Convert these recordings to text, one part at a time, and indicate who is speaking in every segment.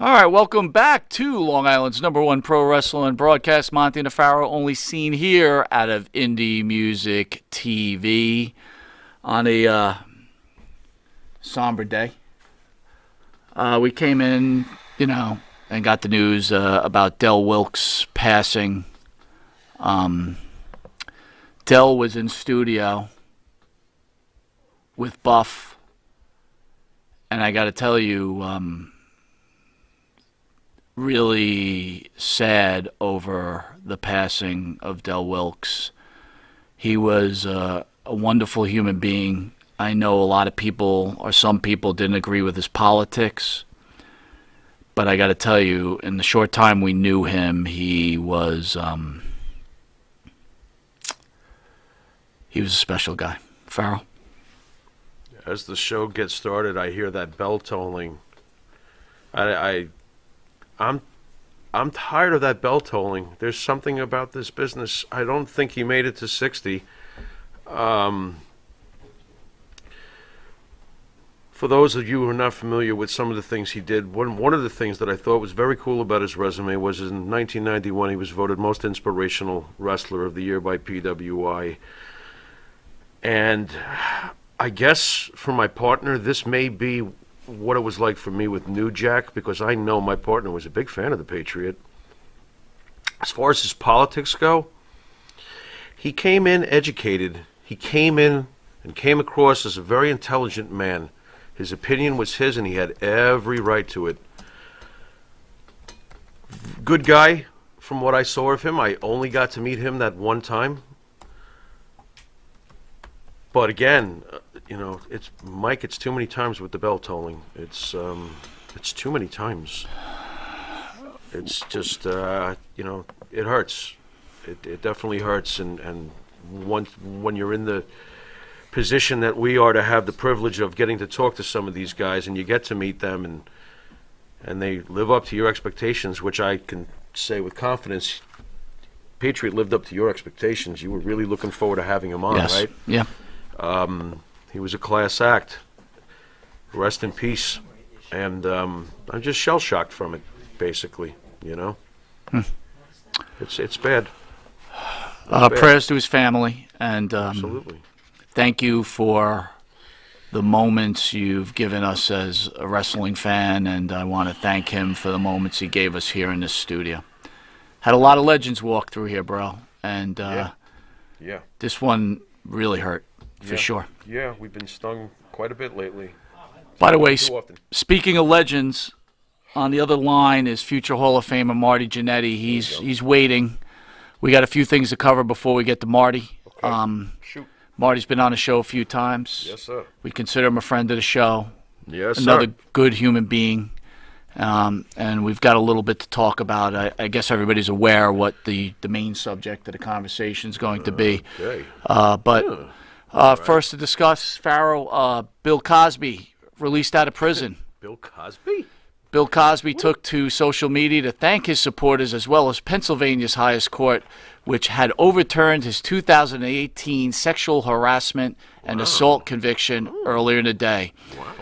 Speaker 1: All right, welcome back to Long Island's #1 pro wrestling broadcast, Monte The Pharaoh, only seen here out of Indie Music TV on a somber day. We came in, and got the news about Del Wilkes passing. Del was in studio with Buff, and I got to tell you, really sad over the passing of Del Wilkes. He was a wonderful human being. I know a lot of people, or some people, didn't agree with his politics, but I got to tell you, in the short time we knew him, he was a special guy. Pharaoh?
Speaker 2: As the show gets started, I hear that bell tolling. I'm tired of that bell tolling. There's something about this business. I don't think he made it to 60. For those of you who are not familiar with some of the things he did, one of the things that I thought was very cool about his resume was in 1991 he was voted Most Inspirational Wrestler of the Year by PWI. And I guess for my partner, this may be what it was like for me with New Jack, because I know my partner was a big fan of the Patriot. As far as his politics go, he came in educated. He came in and came across as a very intelligent man. His opinion was his, and he had every right to it. Good guy, from what I saw of him. I only got to meet him that one time. But again, it's Mike. It's too many times with the bell tolling. It's too many times. It's just it hurts. It definitely hurts. And when you're in the position that we are, to have the privilege of getting to talk to some of these guys, and you get to meet them, and they live up to your expectations, which I can say with confidence, Patriot lived up to your expectations. You were really looking forward to having him on,
Speaker 1: yes.
Speaker 2: Right?
Speaker 1: Yeah.
Speaker 2: He was a class act. Rest in peace. And I'm just shell-shocked from it, basically, It's bad.
Speaker 1: Prayers to his family, and
Speaker 2: absolutely.
Speaker 1: Thank you for the moments you've given us as a wrestling fan, and I want to thank him for the moments he gave us here in this studio. Had a lot of legends walk through here, bro, and
Speaker 2: Yeah.
Speaker 1: This one really hurt. For sure.
Speaker 2: Yeah, we've been stung quite a bit lately.
Speaker 1: By the way,
Speaker 2: Too often.
Speaker 1: speaking of legends, on the other line is future Hall of Famer Marty Jannetty. He's waiting. We got a few things to cover before we get to Marty.
Speaker 2: Okay. Shoot.
Speaker 1: Marty's been on the show a few times.
Speaker 2: Yes, sir.
Speaker 1: We consider him a friend of the show.
Speaker 2: Yes,
Speaker 1: Another
Speaker 2: sir.
Speaker 1: good human being. And we've got a little bit to talk about. I guess everybody's aware what the main subject of the conversation is going to be.
Speaker 2: Okay.
Speaker 1: First to discuss, Pharaoh, Bill Cosby released out of prison.
Speaker 2: Bill Cosby?
Speaker 1: Bill Cosby took to social media to thank his supporters, as well as Pennsylvania's highest court, which had overturned his 2018 sexual harassment and assault conviction earlier in the day.
Speaker 2: Wow.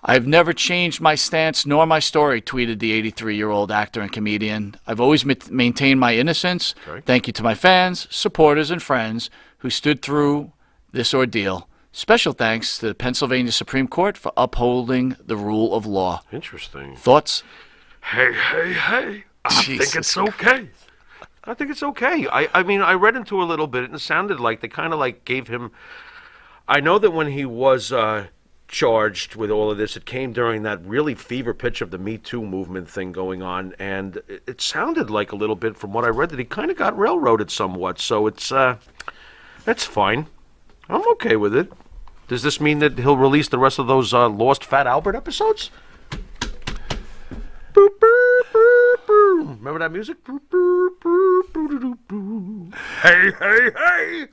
Speaker 1: I've never changed my stance nor my story, tweeted the 83-year-old actor and comedian. I've always maintained my innocence.
Speaker 2: Okay.
Speaker 1: Thank you to my fans, supporters, and friends who stood through this ordeal. Special thanks to the Pennsylvania Supreme Court for upholding the rule of law.
Speaker 2: Interesting.
Speaker 1: Thoughts?
Speaker 2: Hey. I think it's okay. I think it's okay. I mean, I read into a little bit, and it sounded like they kind of like gave him... I know that when he was charged with all of this, it came during that really fever pitch of the Me Too movement thing going on, and it sounded like a little bit, from what I read, that he kind of got railroaded somewhat, so it's fine. I'm okay with it. Does this mean that he'll release the rest of those Lost Fat Albert episodes? Boop, boop, boop, boop. Remember that music? Boop, boop, boop, boop, boop, boop. Hey.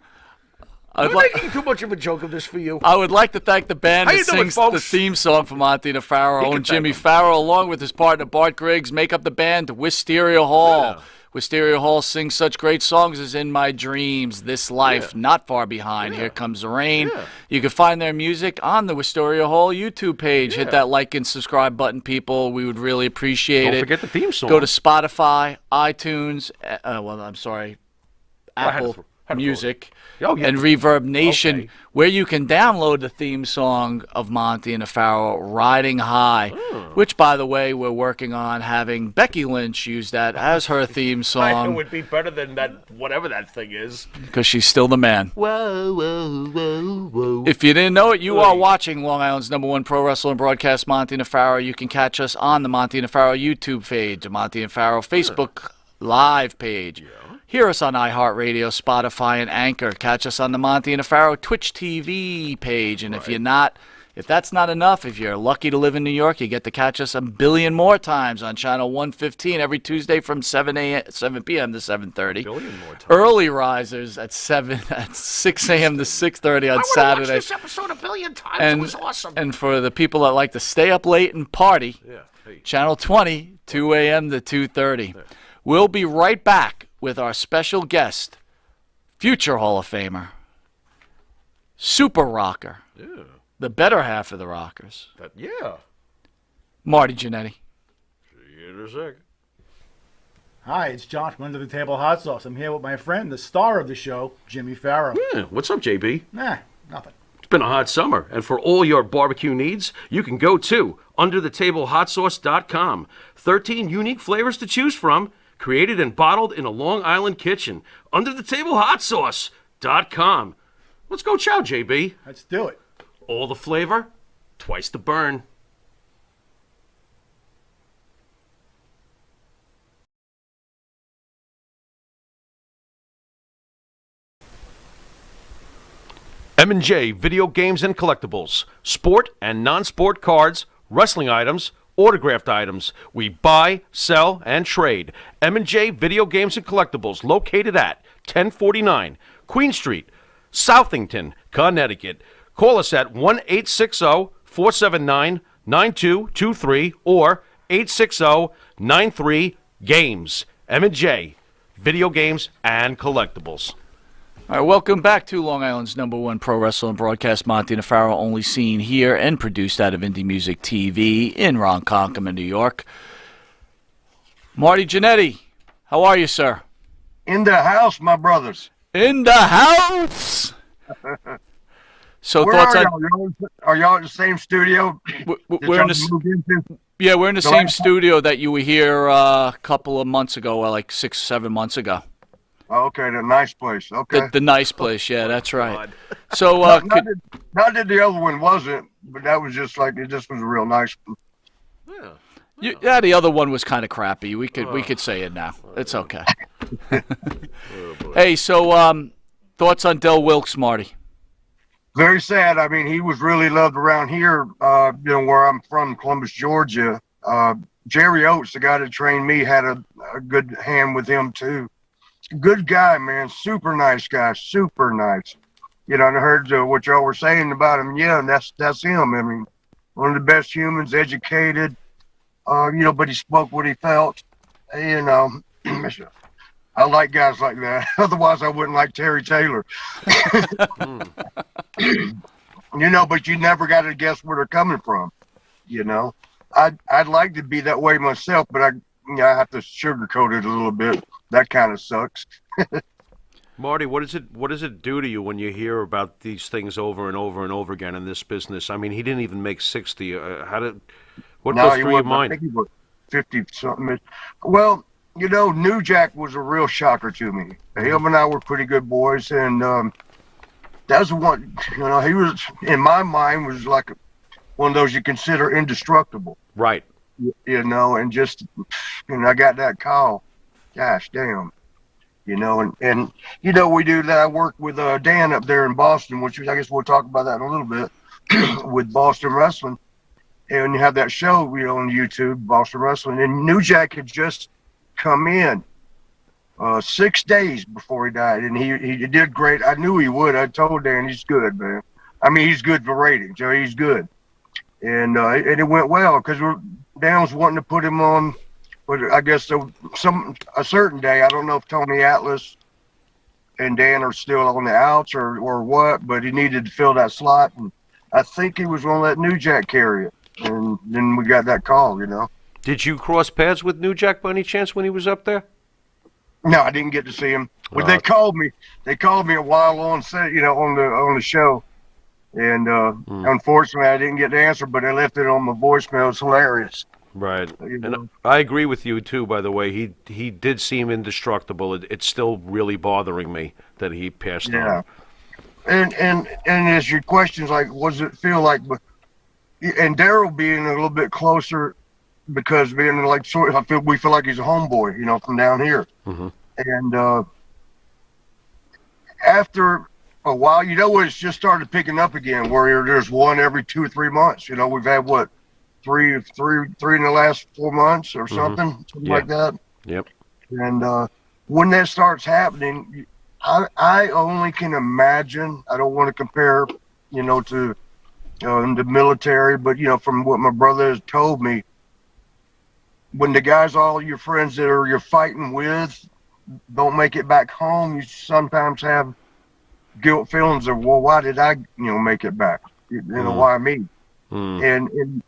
Speaker 2: I'm making too much of a joke of this for you.
Speaker 1: I would like to thank the band
Speaker 2: How
Speaker 1: that
Speaker 2: you doing,
Speaker 1: sings
Speaker 2: folks?
Speaker 1: the theme song for Monte The Pharaoh, and Jimmy Farrow, along with his partner Bart Griggs, make up the band Wisteria Hall.
Speaker 2: Yeah.
Speaker 1: Wisteria Hall sings such great songs as In My Dreams, This Life, Not Far Behind, Here Comes the Rain. You can find their music on the Wisteria Hall YouTube page. Hit that like and subscribe button, people. We would really appreciate it.
Speaker 2: Don't forget the theme song.
Speaker 1: Go to Spotify, iTunes, Apple Music, and Reverb Nation, where you can download the theme song of Monty and the Pharaoh, Riding High, which, by the way, we're working on having Becky Lynch use that as her theme song.
Speaker 2: It would be better than that, whatever that thing is.
Speaker 1: Because she's still the man.
Speaker 2: Whoa, whoa, whoa, whoa.
Speaker 1: If you didn't know it, you are watching Long Island's #1 pro wrestling broadcast, Monty and the Pharaoh. You can catch us on the Monty and the Pharaoh YouTube page, the Monty and Pharaoh Facebook Live page. Hear us on iHeartRadio, Spotify, and Anchor. Catch us on the Monty and the Pharaoh Twitch TV page. And if that's not enough, if you're lucky to live in New York, you get to catch us a billion more times on Channel 115 every Tuesday from 7 p.m. to 7:30.
Speaker 2: Billion more times.
Speaker 1: Early risers at 6 a.m. to 6:30 on Saturday.
Speaker 2: I watched this episode a billion times. It was awesome.
Speaker 1: And for the people that like to stay up late and party, Channel 20, 2 a.m. to 2:30. We'll be right back with our special guest, future Hall of Famer, super rocker, the better half of the Rockers, Marty Jannetty.
Speaker 2: See you in a second.
Speaker 3: Hi, it's John from Under the Table Hot Sauce. I'm here with my friend, the star of the show, Jimmy Pharaoh.
Speaker 2: Yeah, what's up, JB?
Speaker 3: Nothing.
Speaker 2: It's been a hot summer, and for all your barbecue needs, you can go to underthetablehotsauce.com. 13 unique flavors to choose from, created and bottled in a Long Island kitchen. Underthetablehotsauce.com. Let's go chow, JB.
Speaker 3: Let's do it.
Speaker 2: All the flavor, twice the burn. M&J Video Games and Collectibles. Sport and non-sport cards, wrestling items, autographed items. We buy, sell, and trade. M&J Video Games and Collectibles, located at 1049 Queen Street, Southington, Connecticut. Call us at 1-860-479-9223 or 860-93-GAMES. M&J Video Games and Collectibles.
Speaker 1: All right, welcome back to Long Island's #1 pro wrestling broadcast, Monty and the Pharaoh, only seen here and produced out of Indie Music TV in Ronkonkoma, New York. Marty Jannetty, how are you, sir?
Speaker 4: In the house, my brothers.
Speaker 1: In the house! So
Speaker 4: Where
Speaker 1: thoughts
Speaker 4: are
Speaker 1: on...
Speaker 4: y'all? Are y'all in the same studio?
Speaker 1: We're in the same studio that you were here a couple of months ago, like 6-7 months ago.
Speaker 4: Oh, okay, the nice place. Okay.
Speaker 1: The nice place, yeah, that's right. So,
Speaker 4: not that the other one wasn't, but that was just like, it just was a real nice one.
Speaker 1: Yeah, the other one was kind of crappy. We could say it now. It's okay. Hey, so thoughts on Del Wilkes, Marty?
Speaker 4: Very sad. I mean, he was really loved around here, where I'm from, Columbus, Georgia. Jerry Oates, the guy that trained me, had a good hand with him, too. Good guy, man. Super nice guy. Super nice. And I heard what y'all were saying about him. Yeah, and that's him. I mean, one of the best humans, educated, but he spoke what he felt. I like guys like that. Otherwise, I wouldn't like Terry Taylor. But you never got to guess where they're coming from. I'd like to be that way myself, but I have to sugarcoat it a little bit. That kind of sucks.
Speaker 2: Marty, what does it do to you when you hear about these things over and over and over again in this business? I mean, he didn't even make 60. What goes through your mind?
Speaker 4: I think he was 50-something. Well, New Jack was a real shocker to me. Him and I were pretty good boys, and that's the one. He was, in my mind, was like one of those you consider indestructible.
Speaker 2: Right.
Speaker 4: And just, I got that call. Gosh damn. We do that. I work with Dan up there in Boston, which I guess we'll talk about that in a little bit, with Boston Wrestling. And you have that show, on YouTube, Boston Wrestling. And New Jack had just come in 6 days before he died. And he did great. I knew he would. I told Dan he's good, man. I mean, he's good for ratings. He's good. And it went well because Dan was wanting to put him on But I guess a certain day, I don't know if Tony Atlas and Dan are still on the outs or what, but he needed to fill that slot, and I think he was going to let New Jack carry it, and then we got that call, you know.
Speaker 2: Did you cross paths with New Jack by any chance when he was up there?
Speaker 4: No, I didn't get to see him, but they called me. They called me a while on set, you know, on the show, and unfortunately, I didn't get the answer, but they left it on my voicemail. It's hilarious.
Speaker 2: Right,
Speaker 4: You know?
Speaker 2: and I agree with you too. By the way, he did seem indestructible. It's still really bothering me that he passed on.
Speaker 4: And as your questions like, what does it feel like? And Daryl being a little bit closer, because being like we feel like he's a homeboy, you know, from down here.
Speaker 2: Mm-hmm.
Speaker 4: And after a while, you know, it's just started picking up again, where there's one every 2 or 3 months. You know, we've had what, three in the last 4 months or something like that.
Speaker 2: Yep.
Speaker 4: And when that starts happening, I only can imagine. I don't want to compare, you know, to the military, but you know, from what my brother has told me, when the guys, all your friends that you're fighting with, don't make it back home, you sometimes have guilt feelings of, well, why did I, you know, make it back? You know, why me? And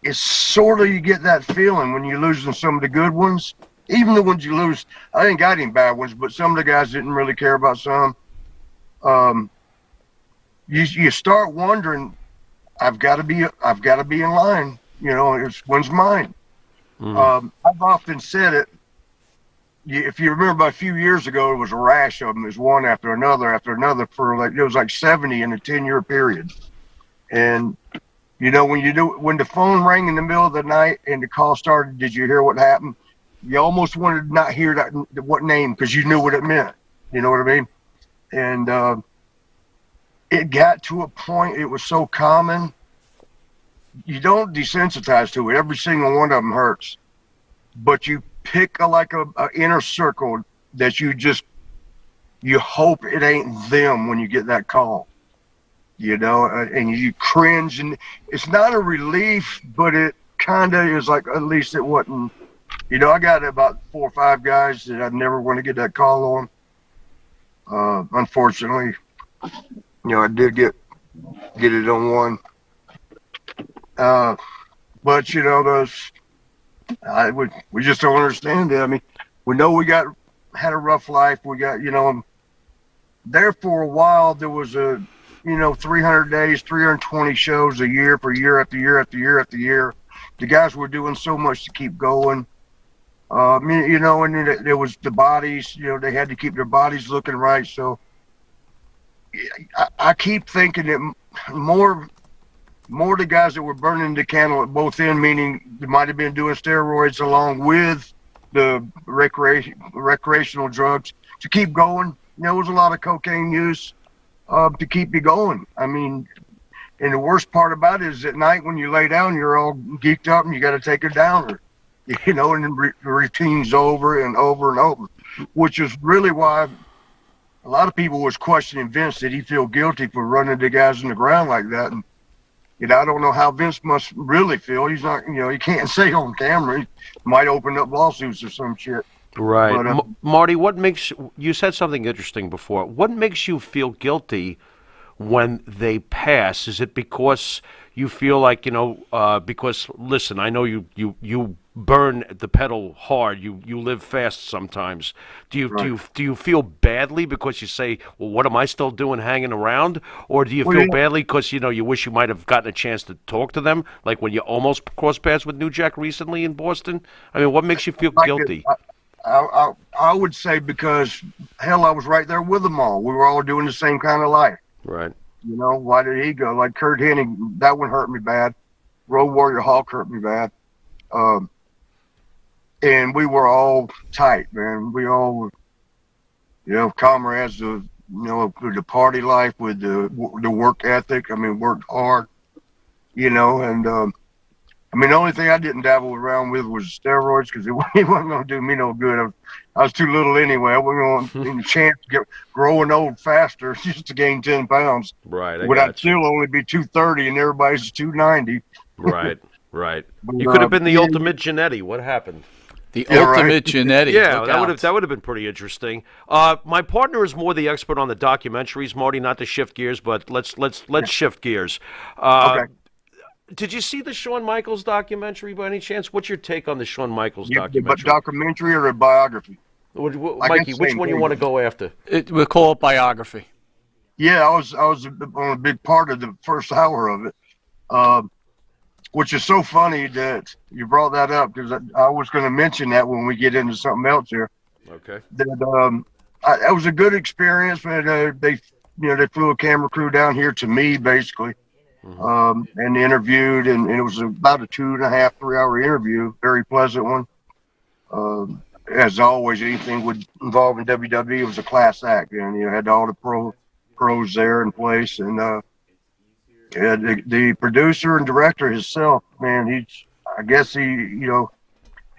Speaker 4: it's sort of, you get that feeling when you're losing some of the good ones, even the ones you lose. I ain't got any bad ones, but some of the guys didn't really care about some. You start wondering, I've got to be in line. You know, it's when's mine. I've often said it. If you remember, about a few years ago, it was a rash of them. It was one after another for like, it was like 70 in a 10-year period. And you know, when the phone rang in the middle of the night and the call started, did you hear what happened? You almost wanted to not hear what name, because you knew what it meant. You know what I mean? And it got to a point, it was so common, you don't desensitize to it. Every single one of them hurts. But you pick a inner circle that you hope it ain't them when you get that call. You know, and you cringe, and it's not a relief, but it kind of is like, at least it wasn't. You know, I got about 4 or 5 guys that I'd never want to get that call on. Unfortunately, you know, I did get it on one. But you know, we just don't understand it. I mean, we know we had a rough life. We got, you know, there for a while there was 300 days, 320 shows a year for year after year after year after year. The guys were doing so much to keep going. You know, and then there was the bodies, you know, they had to keep their bodies looking right. So I keep thinking that more the guys that were burning the candle at both ends, meaning they might have been doing steroids along with the recreational drugs to keep going. You know, there was a lot of cocaine use to keep you going. I mean, and the worst part about it is at night when you lay down, you're all geeked up and you got to take a downer, you know, and then the routine's over and over and over, which is really why a lot of people was questioning Vince. Did he feel guilty for running the guys in the ground like that? And, you know, I don't know how Vince must really feel. He's not, you know, he can't say on camera. He might open up lawsuits or some shit.
Speaker 2: Right.
Speaker 4: But,
Speaker 2: Marty, you said something interesting before. What makes you feel guilty when they pass? Is it because you feel like, you know, because, listen, I know you burn the pedal hard. You live fast sometimes. Do you feel badly because you say, well, what am I still doing hanging around? Or do you feel badly because, you know, you wish you might have gotten a chance to talk to them, like when you almost crossed paths with New Jack recently in Boston? I mean, what makes you feel guilty?
Speaker 4: I would say because, hell, I was right there with them all. We were all doing the same kind of life.
Speaker 2: Right.
Speaker 4: You know, why did he go? Like Kurt Hennig, that one hurt me bad. Road Warrior Hawk hurt me bad. And we were all tight, man. We all were, you know, comrades of, you know, the party life with the work ethic. I mean, worked hard, you know, and I mean, the only thing I didn't dabble around with was steroids, because it wasn't going to do me no good. I was too little anyway. I wasn't going to any chance to get growing old faster just to gain 10 pounds.
Speaker 2: Right.
Speaker 4: I'd still only be 230 and everybody's 290.
Speaker 2: Right.
Speaker 4: But,
Speaker 2: You could have been the ultimate Jannetty. What happened?
Speaker 1: The
Speaker 4: Yeah, right.
Speaker 1: ultimate Jannetty.
Speaker 2: Yeah,
Speaker 1: Look
Speaker 2: that
Speaker 1: out.
Speaker 2: would have been pretty interesting. My partner is more the expert on the documentaries, Marty. Not to shift gears, but let's shift gears.
Speaker 4: Okay.
Speaker 2: Did you see the Shawn Michaels documentary by any chance? What's your take on the Shawn Michaels
Speaker 4: Yeah, but
Speaker 2: documentary?
Speaker 4: documentary or a biography? I
Speaker 2: Mikey,
Speaker 4: guess
Speaker 2: which
Speaker 4: same
Speaker 2: one you
Speaker 4: thing.
Speaker 2: want to go after?
Speaker 1: We'll call it biography.
Speaker 4: Yeah, I was on a big part of the first hour of it, which is so funny that you brought that up because I was going to mention that when we get into something else here.
Speaker 2: Okay.
Speaker 4: That it was a good experience. But they flew a camera crew down here to me basically, and interviewed, and it was about a 2.5, 3 hour interview. Very pleasant one. As always, anything would involve in WWE, it was a class act, and you had all the pros there in place, and the producer and director himself, man, I guess he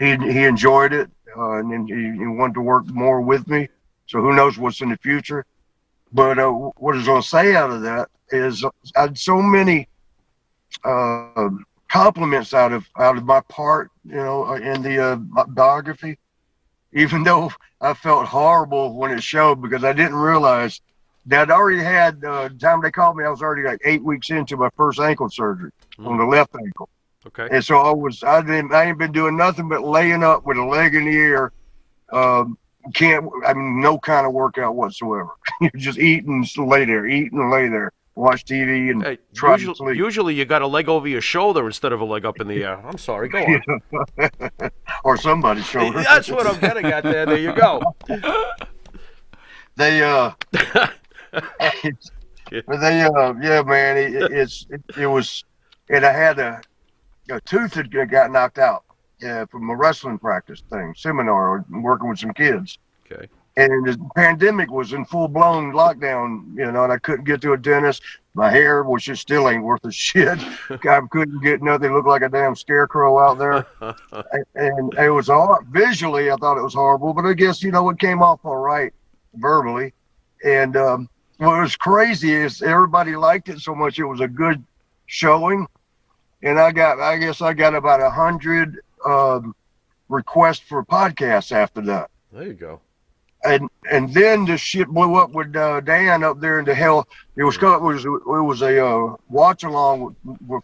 Speaker 4: enjoyed it, and then he wanted to work more with me. So who knows what's in the future? But what I was going to say out of that is I had so many compliments out of my part, in the biography. Even though I felt horrible when it showed because I didn't realize that I'd already had, the time they called me, I was already like 8 weeks into my first ankle surgery on the left ankle.
Speaker 2: Okay.
Speaker 4: And so I ain't been doing nothing but laying up with a leg in the air. No kind of workout whatsoever. You're just eat and lay there, watch TV and
Speaker 2: Hey,
Speaker 4: try to sleep.
Speaker 2: usually you got a leg over your shoulder instead of a leg up in the air. I'm sorry, go on.
Speaker 4: Or somebody's shoulder.
Speaker 2: That's what I'm getting at there. There you go.
Speaker 4: They yeah, man, it was, and I had a tooth that got knocked out from a wrestling practice seminar, working with some kids.
Speaker 2: Okay.
Speaker 4: And the pandemic was in full blown lockdown, and I couldn't get to a dentist. My hair, which it still ain't worth a shit. I couldn't get nothing. It looked like a damn scarecrow out there. And it was all visually, I thought it was horrible, but I guess, it came off all right verbally. And what was crazy is everybody liked it so much. It was a good showing. And I guess I got about 100 requests for podcasts after that.
Speaker 2: There you go.
Speaker 4: And then the shit blew up with Dan up there in the Hell. It was a watch along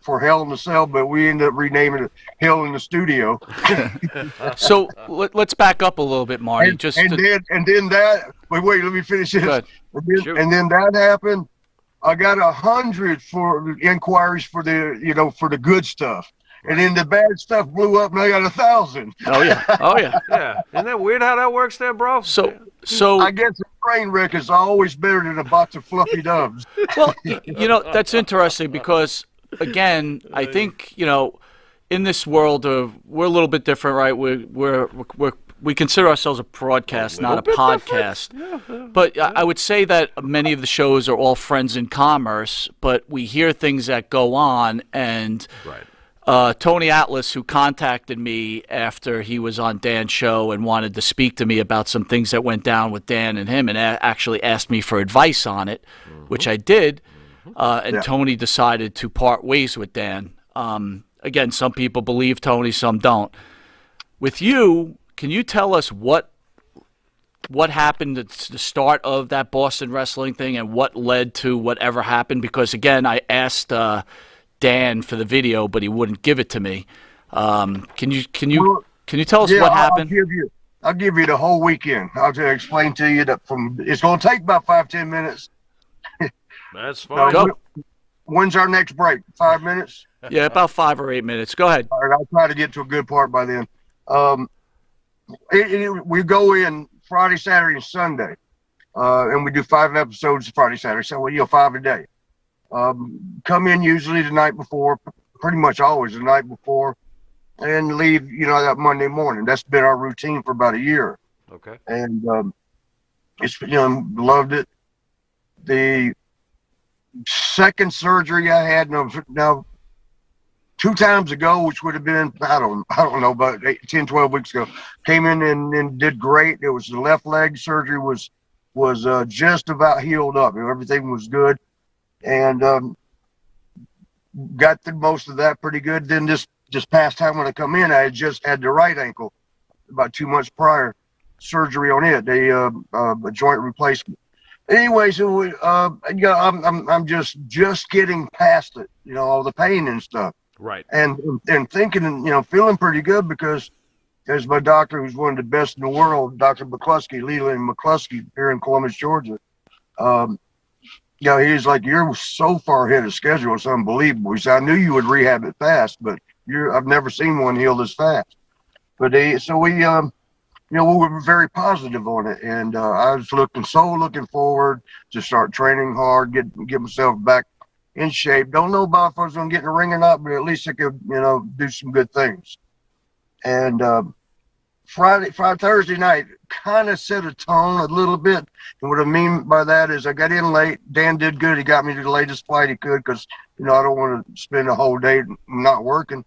Speaker 4: for Hell in the Cell, but we ended up renaming it Hell in the Studio.
Speaker 1: So let's back up a little bit, Marty.
Speaker 4: Then that. Wait, let me finish this. And then that happened. I got 100 for inquiries for the good stuff. And then the bad stuff blew up, and I got 1,000.
Speaker 1: Oh yeah.
Speaker 2: Yeah. Isn't that weird how that works there, bro?
Speaker 1: So
Speaker 4: I guess a train wreck is always better than a box of fluffy doves.
Speaker 1: Well, that's interesting because, again, I think, in this world, we're a little bit different, right? We consider ourselves a broadcast, not a podcast. Yeah. But I would say that many of the shows are all friends in commerce, but we hear things that go on, and
Speaker 2: Right.
Speaker 1: Tony Atlas, who contacted me after he was on Dan's show and wanted to speak to me about some things that went down with Dan and him, and actually asked me for advice on it, which I did. Tony decided to part ways with Dan. Again, some people believe Tony, some don't. With you, can you tell us what happened at the start of that Boston wrestling thing and what led to whatever happened? Because, again, I asked Dan for the video, but he wouldn't give it to me. Can you tell us what happened?
Speaker 4: I'll give you the whole weekend. I'll just explain to you that it's going to take about 5-10 minutes.
Speaker 2: That's fine.
Speaker 1: Go.
Speaker 4: When's our next break? 5 minutes?
Speaker 1: Yeah, about 5 or 8 minutes. Go ahead.
Speaker 4: All right, I'll try to get to a good part by then. We go in Friday, Saturday, and Sunday, and we do 5 episodes Friday, Saturday. So 5 a day. Come in usually the night before, pretty much always the night before, and leave, that Monday morning. That's been our routine for about a year.
Speaker 2: Okay.
Speaker 4: And it's, loved it. The second surgery I had now 2 times ago, which would have been, I don't know, about 10, 12 weeks ago, came in and did great. It was the left leg surgery was just about healed up. Everything was good. And got through most of that pretty good. Then this past time when I come in, I had just had the right ankle about 2 months prior, surgery on it, a joint replacement. Anyway, so I'm just getting past it, all the pain and stuff.
Speaker 2: Right.
Speaker 4: And thinking and, feeling pretty good because there's my doctor who's one of the best in the world, Dr. McCluskey, Leland McCluskey here in Columbus, Georgia. He's like, you're so far ahead of schedule. It's unbelievable. He said, I knew you would rehab it fast, but I've never seen one heal this fast. But we were very positive on it. And I was looking forward to start training hard, get myself back in shape. Don't know about if I was going to get in the ring or not, but at least I could, do some good things. And Thursday night kind of set a tone a little bit. And what I mean by that is I got in late. Dan did good. He got me to the latest flight he could because, I don't want to spend a whole day not working.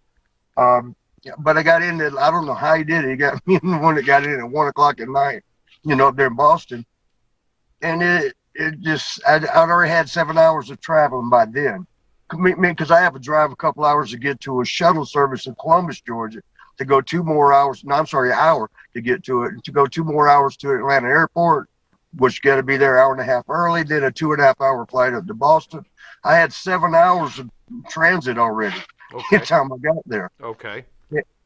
Speaker 4: But I got in there. I don't know how he did it. He got me in the one that got in at 1 o'clock at night, up there in Boston. And it just, I'd already had 7 hours of traveling by then. Because I have to drive a couple hours to get to a shuttle service in Columbus, Georgia, to go 2 more hours. No, I'm sorry, an hour to get to it, and to go 2 more hours to Atlanta Airport, which got to be there an hour and a half early, then a 2.5 hour flight up to Boston. I had 7 hours of transit already by the time I got there.
Speaker 2: Okay.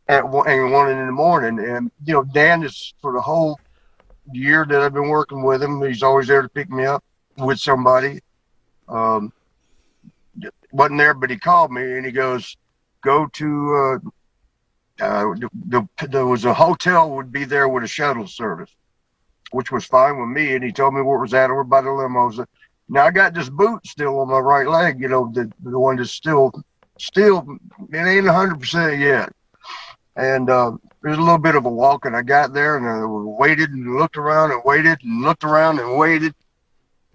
Speaker 4: At 1 in the morning. And, Dan is, for the whole year that I've been working with him, he's always there to pick me up with somebody. Wasn't there, but he called me and he goes, go to, there was a hotel would be there with a shuttle service, which was fine with me. And he told me where it was at over by the limos. Now I got this boot still on my right leg, the one that's still, it ain't 100% yet. And there's a little bit of a walk, and I got there and I waited and looked around and waited and looked around and waited.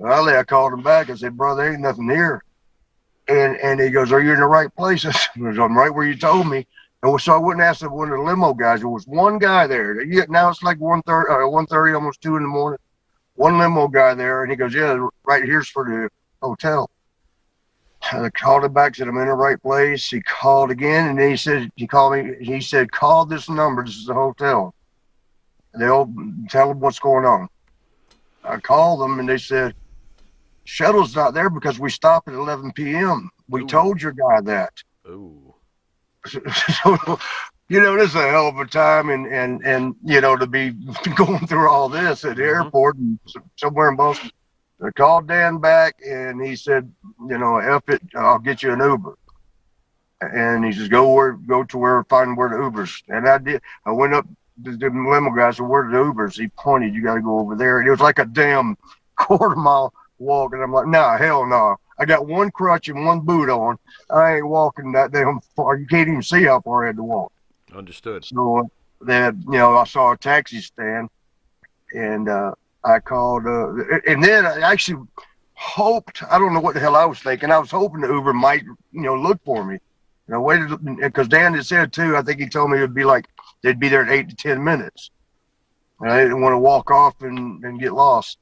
Speaker 4: Finally, I called him back. I said, bro, there ain't nothing here. And he goes, are you in the right place? I said, I'm right where you told me. And so I wouldn't ask one of the limo guys. There was one guy there. Now it's like 1:30, almost 2 in the morning. One limo guy there, and he goes, yeah, right here's for the hotel. I called him back, said I'm in the right place. He called again, and then he called me. He said, call this number. This is the hotel. They'll tell them what's going on. I called them, and they said, shuttle's not there because we stop at 11 p.m. We told your guy that.
Speaker 2: Ooh.
Speaker 4: So, this is a hell of a time, and to be going through all this at the airport and somewhere in Boston. I called Dan back, and he said, F it, I'll get you an Uber. And he says, find where the Ubers. And I did. I went up to the limo guy, said, where are the Ubers? He pointed, you got to go over there. And it was like a damn quarter-mile walk. And I'm like, nah, hell no. I got one crutch and one boot on. I ain't walking that damn far. You can't even see how far I had to walk.
Speaker 2: Understood.
Speaker 4: So then, I saw a taxi stand, and I called, and then I actually hoped, I don't know what the hell I was thinking. I was hoping the Uber might, look for me. I waited, because Dan had said too, I think he told me it'd be like, they'd be there in 8 to 10 minutes. And I didn't want to walk off and get lost.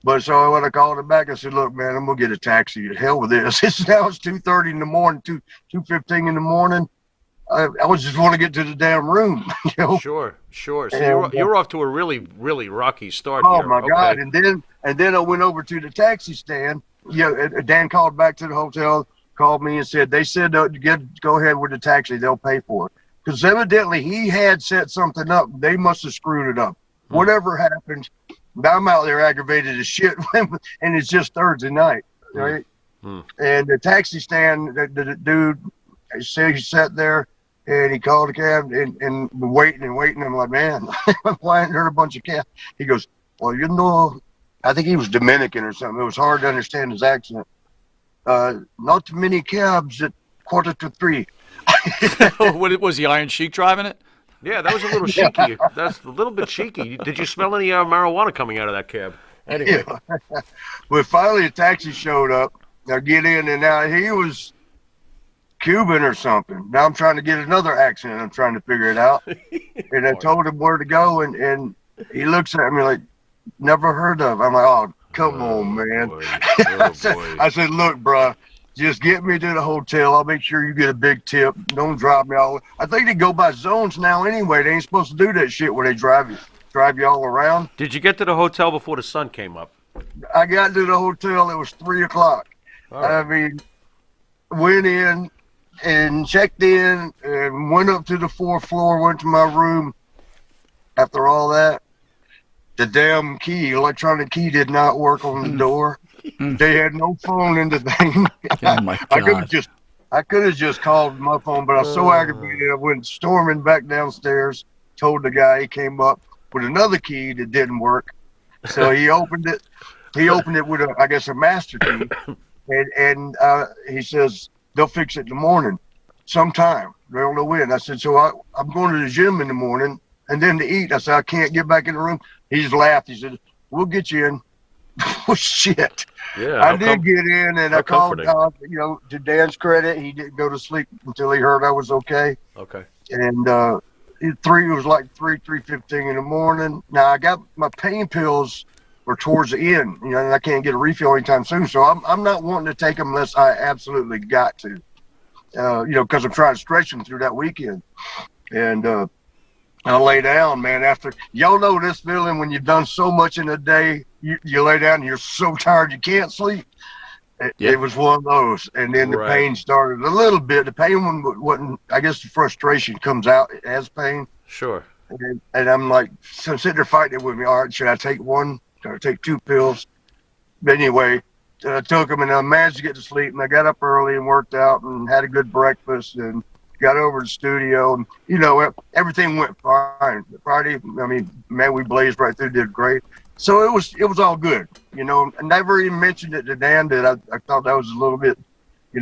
Speaker 4: But so when I called him back, I said, look, man, I'm going to get a taxi. To hell with this. It's 2:30 in the morning, 2:15 in the morning. I was just want to get to the damn room.
Speaker 2: Sure. So you're off to a really, really rocky start
Speaker 4: here.
Speaker 2: Oh,
Speaker 4: my God. And then I went over to the taxi stand. Dan called back to the hotel, called me and said, they said, go ahead with the taxi. They'll pay for it. Because evidently he had set something up. They must have screwed it up. Whatever happened, I'm out there aggravated as shit, and it's just Thursday night, right? And the taxi stand, the dude, he sat there, and he called a cab, and waiting. I'm like, man, why haven't heard a bunch of cabs? He goes, well, I think he was Dominican or something. It was hard to understand his accent. Not too many cabs at 2:45.
Speaker 1: What was the Iron Sheik driving it?
Speaker 2: Yeah, that was a little cheeky. That's a little bit cheeky. Did you smell any marijuana coming out of that cab? Anyway.
Speaker 4: Yeah. Well, finally a taxi showed up. I get in, and now he was Cuban or something. Now I'm trying to get another accent. I'm trying to figure it out. And I told him where to go, and he looks at me like, never heard of. I'm like, oh, come on, man.
Speaker 2: Boy.
Speaker 4: I said, look, bro, Just get me to the hotel. I'll make sure you get a big tip. Don't drop me all. I think they go by zones now anyway. They ain't supposed to do that shit where they drive you all around.
Speaker 2: Did you get to the hotel before the sun came up?
Speaker 4: I got to the hotel. It was 3:00.
Speaker 2: Right.
Speaker 4: I mean, went in and checked in and went up to the 4th floor. Went to my room. After all that, the damn electronic key, did not work on the door. They had no phone in the thing.
Speaker 1: Oh my
Speaker 4: I could
Speaker 1: God.
Speaker 4: have just called my phone, but I was so aggravated. I went storming back downstairs. Told the guy. He came up with another key that didn't work. So he opened it. He opened it with a master key, and he says they'll fix it in the morning, sometime. They don't know when. I said, so I'm going to the gym in the morning and then to eat. I said, I can't get back in the room. He just laughed. He said, we'll get you in. Oh shit!
Speaker 2: Yeah,
Speaker 4: I did get in, and I called.
Speaker 2: comforting.
Speaker 4: To Dan's credit, he didn't go to sleep until he heard I was okay.
Speaker 2: Okay.
Speaker 4: And it was like 3:15 in the morning. Now I got my pain pills were towards the end, and I can't get a refill anytime soon. So I'm not wanting to take them unless I absolutely got to. Because I'm trying to stretch them through that weekend. And I lay down, man. After y'all know this feeling when you've done so much in a day, you lay down and you're so tired you can't sleep. It was one of those, and then the pain started a little bit. The pain wasn't. I guess the frustration comes out as pain.
Speaker 2: Sure.
Speaker 4: And I'm like, so sitting there fighting it with me. All right, should I take one? Should I take 2 pills? But anyway, I took them and I managed to get to sleep. And I got up early and worked out and had a good breakfast and got over to the studio. And everything went fine. Friday, man, we blazed right through. Did great. So it was all good. I never even mentioned it to Dan. That I thought that was a little bit, it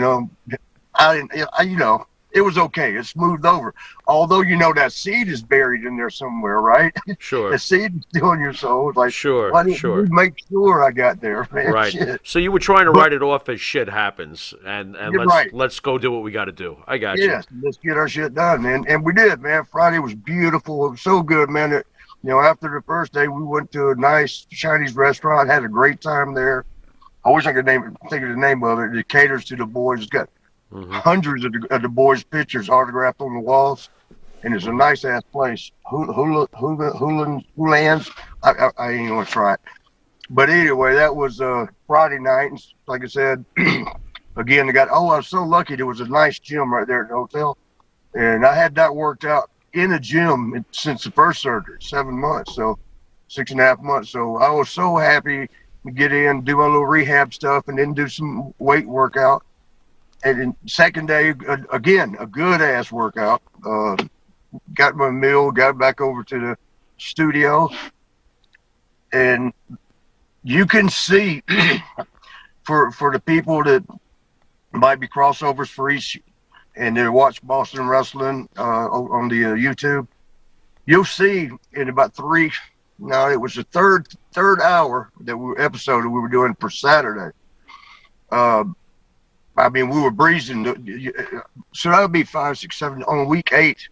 Speaker 4: was okay. It smoothed over. Although, that seed is buried in there somewhere, right?
Speaker 2: Sure.
Speaker 4: The seed is still in your soul. It's like,
Speaker 2: Sure,
Speaker 4: why didn't
Speaker 2: sure.
Speaker 4: you make sure I got there, man?
Speaker 2: Right.
Speaker 4: Shit.
Speaker 2: So you were trying to write it off as shit happens, and let's go do what we got to do. I got you.
Speaker 4: Yes, let's get our shit done, and we did, man. Friday was beautiful. It was so good, man. That, after the first day, we went to a nice Chinese restaurant. Had a great time there. I wish I could think of the name of it. It caters to the boys. It's got hundreds of the boys' pictures autographed on the walls, and it's a nice ass place. Hoolan's. I ain't gonna try it. But anyway, that was Friday night, and like I said, again, I was so lucky. There was a nice gym right there at the hotel, and I had not worked out in a gym since the first surgery, 7 months, so 6.5 months. So I was so happy to get in, do my little rehab stuff, and then do some weight workout. And then second day, again, a good ass workout. Got my meal, got back over to the studio, and you can see for the people that might be crossovers for each, and they watch Boston Wrestling on the YouTube, you'll see in about it was the third hour episode that we were doing for Saturday. We were breezing. So that would be 5, 6, 7 on week 8.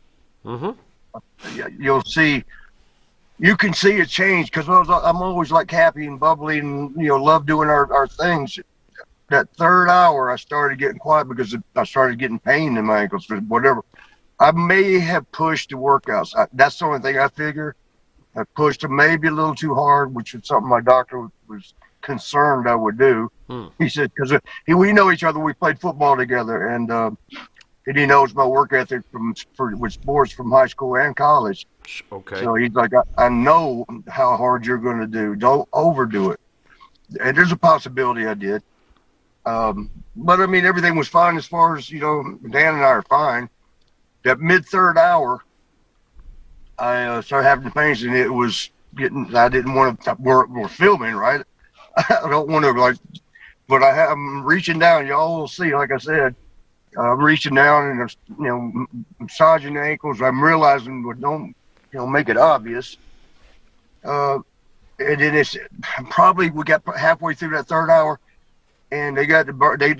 Speaker 4: You'll see. You can see a change because I'm always like happy and bubbly and love doing our things. That third hour, I started getting quiet because I started getting pain in my ankles or whatever. I may have pushed the workouts. That's the only thing I figure. I pushed them maybe a little too hard, which is something my doctor was concerned I would do. He said, because we know each other. We played football together, and he knows my work ethic with sports from high school and college.
Speaker 2: Okay.
Speaker 4: So he's like, I know how hard you're going to do. Don't overdo it. And there's a possibility I did. But everything was fine as far as, Dan and I are fine. That mid-third hour, I started having the pains, and it was I didn't want to, we're filming, right? I don't want to, but I'm reaching down. Y'all will see, like I said, I'm reaching down and, massaging the ankles. I'm realizing, but don't, make it obvious. And then we got halfway through that third hour, and they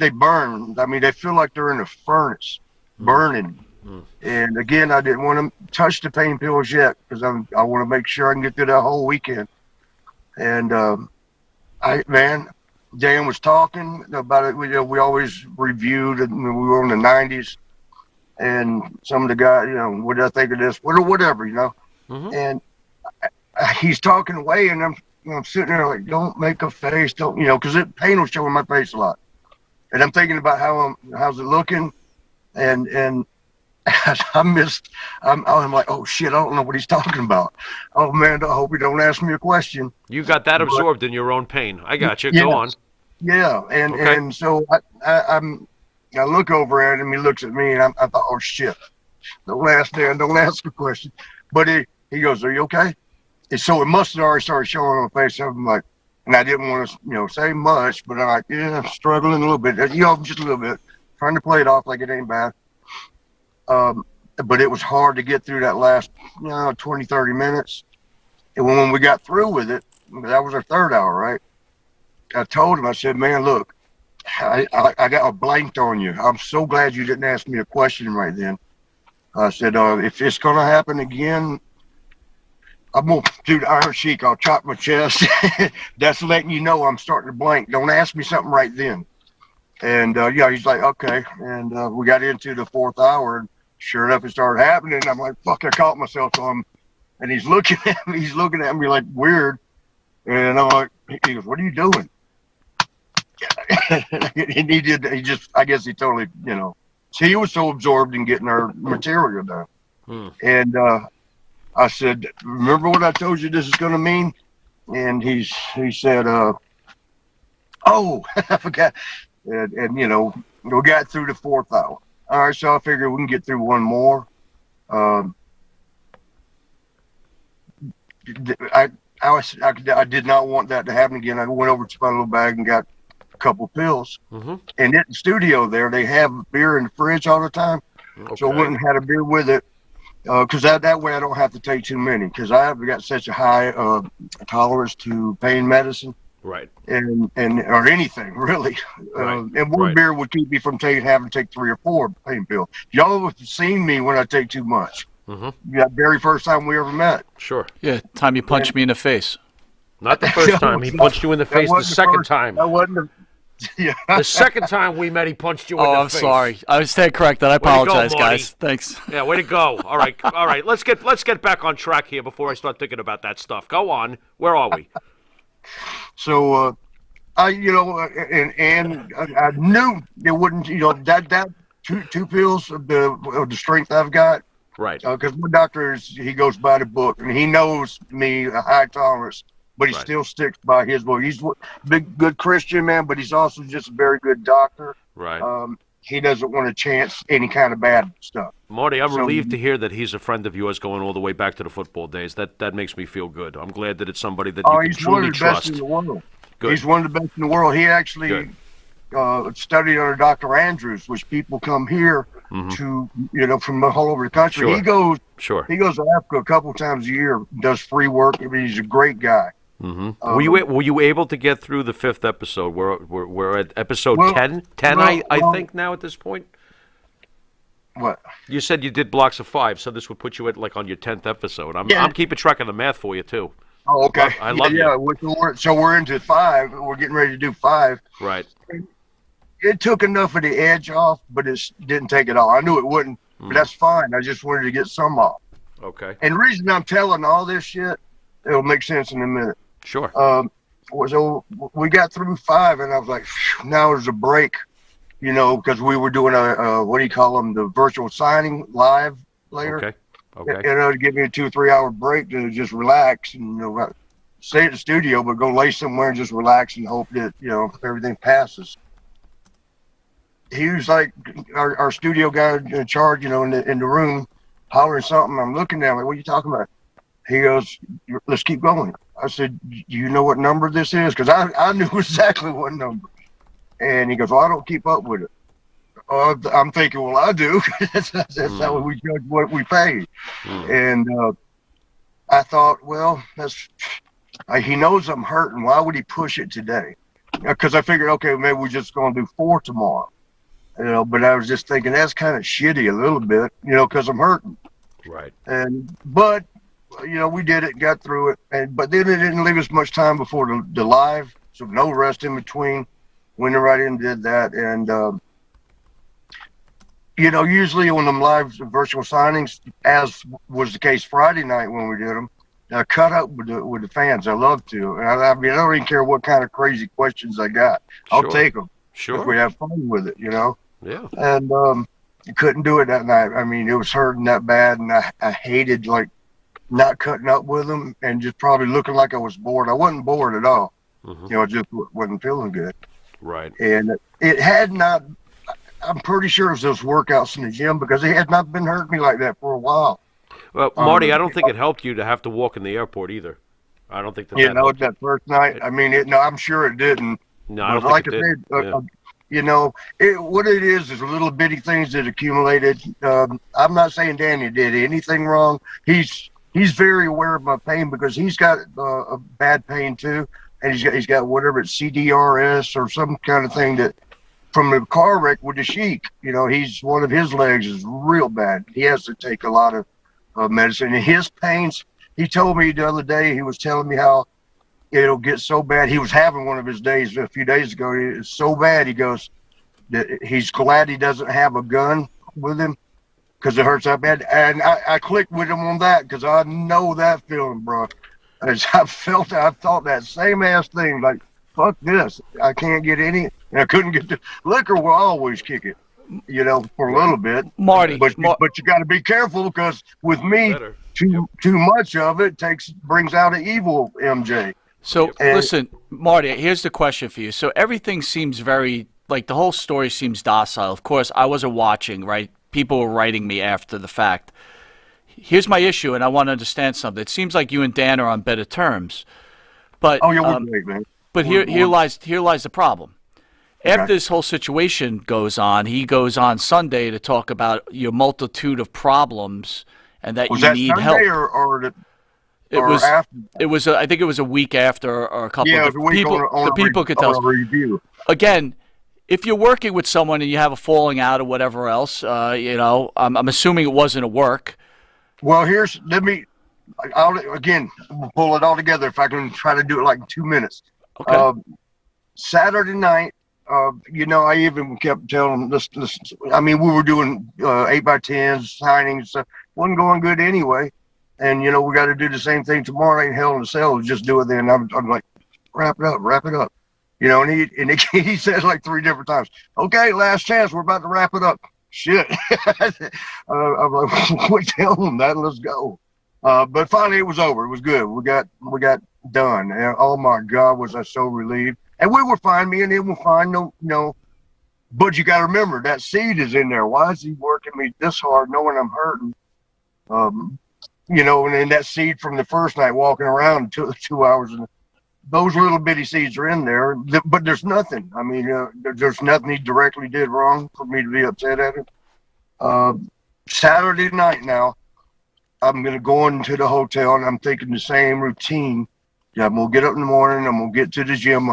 Speaker 4: burn. They feel like they're in a furnace, burning. And again, I didn't want to touch the pain pills yet because I want to make sure I can get through that whole weekend. And Dan was talking about it. We always reviewed it. We were in the 90s. And some of the guys, what did I think of this? Whatever, And he's talking away, and I'm sitting there like, don't make a face, don't, because pain was showing my face a lot. And I'm thinking about how's it looking, and I'm like, oh shit, I don't know what he's talking about. Oh man, I hope he don't ask me a question.
Speaker 2: You got that absorbed in your own pain. I got you. Go on.
Speaker 4: Yeah, and so I look over at him. He looks at me, and I thought, oh shit, don't ask a question. But he goes, are you okay? And so it must have already started showing on my face. I'm like, and I didn't want to, say much, but I'm like, yeah, I'm struggling a little bit, just a little bit, trying to play it off like it ain't bad. But it was hard to get through that last, 20, 30 minutes. And when we got through with it, that was our third hour, right? I told him, I said, man, look, I got a blanked on you. I'm so glad you didn't ask me a question right then. I said, if it's going to happen again, I'm going to do the Iron Sheik. I'll chop my chest. That's letting you know I'm starting to blank. Don't ask me something right then. And, he's like, okay. And we got into the fourth hour. And sure enough, it started happening. I'm like, fuck, I caught myself on him. And he's looking at me. He's looking at me like weird. And I'm like, he goes, what are you doing? And I guess he totally, he was so absorbed in getting our material done. And I said, remember what I told you this is going to mean? And he said, oh, I forgot. And we got through the fourth hour. All right, so I figured we can get through one more. I did not want that to happen again. I went over to my little bag and got a couple pills. And in the studio there, they have beer in the fridge all the time. Okay. So I went and had a beer with it. Because that way I don't have to take too many. Because I've got such a high tolerance to pain medicine. Right. And or anything, really. Right. And one beer would keep me from having to take 3 or 4 pain pills. Y'all have seen me when I take too much. That very first time we ever met.
Speaker 2: Sure.
Speaker 1: Yeah, time you punched me in the face.
Speaker 2: Not the first time. He punched you in the face the second time.
Speaker 4: That wasn't
Speaker 2: the second time we met, he punched you in the face.
Speaker 1: Oh, I'm sorry. I was stand corrected. I apologize, guys. Thanks.
Speaker 2: Yeah, way to go. All right. Let's get back on track here before I start thinking about that stuff. Go on. Where are we?
Speaker 4: So, I knew it wouldn't. That two pills of the strength I've got.
Speaker 2: Right.
Speaker 4: Because my doctor he goes by the book, and he knows me a high tolerance. But he still sticks by his book. He's a good Christian man, but he's also just a very good doctor.
Speaker 2: Right.
Speaker 4: He doesn't want to chance any kind of bad stuff.
Speaker 2: Marty, I'm relieved to hear that he's a friend of yours going all the way back to the football days. That makes me feel good. I'm glad that it's somebody that you can truly trust.
Speaker 4: He's one of the best in the world. Good. He's one of the best in the world. He actually studied under Dr. Andrews, which people come here to, from all over the country.
Speaker 2: Sure.
Speaker 4: He goes to Africa a couple times a year, does free work. I mean, he's a great guy.
Speaker 2: Were you able to get through the 5th episode? We're at episode 10? 10, I think, now at this point?
Speaker 4: What?
Speaker 2: You said you did blocks of 5, so this would put you at on your 10th episode. I'm keeping track of the math for you, too.
Speaker 4: Oh, okay.
Speaker 2: I love you.
Speaker 4: Yeah, so we're into 5. We're getting ready to do 5.
Speaker 2: Right.
Speaker 4: It took enough of the edge off, but it didn't take it all. I knew it wouldn't, but that's fine. I just wanted to get some off.
Speaker 2: Okay.
Speaker 4: And the reason I'm telling all this shit, it'll make sense in a minute.
Speaker 2: Sure.
Speaker 4: So we got through 5, and I was like, now there's a break, because we were doing the virtual signing live later. Okay. And it'll give me a 2 or 3 hour break to just relax and, stay at the studio, but go lay somewhere and just relax and hope that, everything passes. He was like our studio guy in charge, in the room, hollering something. I'm looking at him like, what are you talking about? He goes, let's keep going. I said, do you know what number this is? Because I knew exactly what number. And he goes, well, I don't keep up with it. I'm thinking, well, I do. that's how we judge what we pay. And I thought, well, he knows I'm hurting. Why would he push it today? Because I figured, okay, maybe we're just going to do 4 tomorrow. But I was just thinking that's kind of shitty a little bit, because I'm hurting.
Speaker 2: Right.
Speaker 4: But we did it, got through it, but then it didn't leave us much time before the live. So no rest in between. Went right in and did that. And, usually on them live virtual signings, as was the case Friday night when we did them, I cut up with the fans. I love to. And I mean, I don't even care what kind of crazy questions I got. I'll take them.
Speaker 2: Sure.
Speaker 4: If we have fun with it,
Speaker 2: Yeah.
Speaker 4: And you couldn't do it that night. I mean, it was hurting that bad, and I hated, like, not cutting up with them and just probably looking like I was bored. I wasn't bored at all. I just wasn't feeling good.
Speaker 2: Right.
Speaker 4: And it had not, I'm pretty sure it was those workouts in the gym, because it had not been hurting me like that for a while.
Speaker 2: Well, Marty, I don't think it helped you to have to walk in the airport either. I don't think that.
Speaker 4: That first night. I mean, I'm sure it didn't.
Speaker 2: No, I don't
Speaker 4: like
Speaker 2: think it did.
Speaker 4: What it is little bitty things that accumulated. I'm not saying Danny did anything wrong. He's very aware of my pain, because he's got a bad pain too, and he's got whatever it's CDRS or some kind of thing that from the car wreck with the Sheik. He's one of his legs is real bad. He has to take a lot of medicine, and his pains. He told me the other day. He was telling me how it'll get so bad. He was having one of his days a few days ago. It's so bad. He goes that he's glad he doesn't have a gun with him, because it hurts that bad. And I clicked with him on that, because I know that feeling, bro. As I thought that same ass thing, like, fuck this. I can't get any, and I couldn't get the liquor will always kick it, for a little bit.
Speaker 1: Marty.
Speaker 4: But you got to be careful, because with me, too much of it brings out an evil MJ.
Speaker 1: So listen, Marty, here's the question for you. So everything seems very, like, the whole story seems docile. Of course, I wasn't watching, right? People were writing me after the fact. Here's my issue, and I want to understand something. It seems like you and Dan are on better terms. But
Speaker 4: we're great, man.
Speaker 1: But here lies the problem. After this whole situation goes on, he goes on Sunday to talk about your multitude of problems and that you need
Speaker 4: Sunday
Speaker 1: help.
Speaker 4: After?
Speaker 1: It was. I think it was a week after, or a couple of people. The people could tell us.
Speaker 4: Review.
Speaker 1: Again, if you're working with someone and you have a falling out or whatever else, I'm assuming it wasn't a work.
Speaker 4: Well, I'll pull it all together if I can try to do it like in 2 minutes.
Speaker 1: Okay.
Speaker 4: Saturday night, I even kept telling them this. I mean, we were doing 8x10s, signings, so wasn't going good anyway. And, we got to do the same thing tomorrow night in Hell in a Cell. Just do it then. I'm like, wrap it up. And he says like 3 different times, okay, last chance. We're about to wrap it up. Shit. I'm like, we tell them that, let's go. But finally it was over. It was good. We got done. And oh my God, was I so relieved. And we were fine. Me and him were fine. No. But you got to remember that seed is in there. Why is he working me this hard knowing I'm hurting? And then that seed from the first night walking around 2 hours, and those little bitty seeds are in there, but there's nothing. I mean, there's nothing he directly did wrong for me to be upset at him. Saturday night now, I'm going to go into the hotel, and I'm thinking the same routine. I'm going to get up in the morning. I'm going to get to the gym.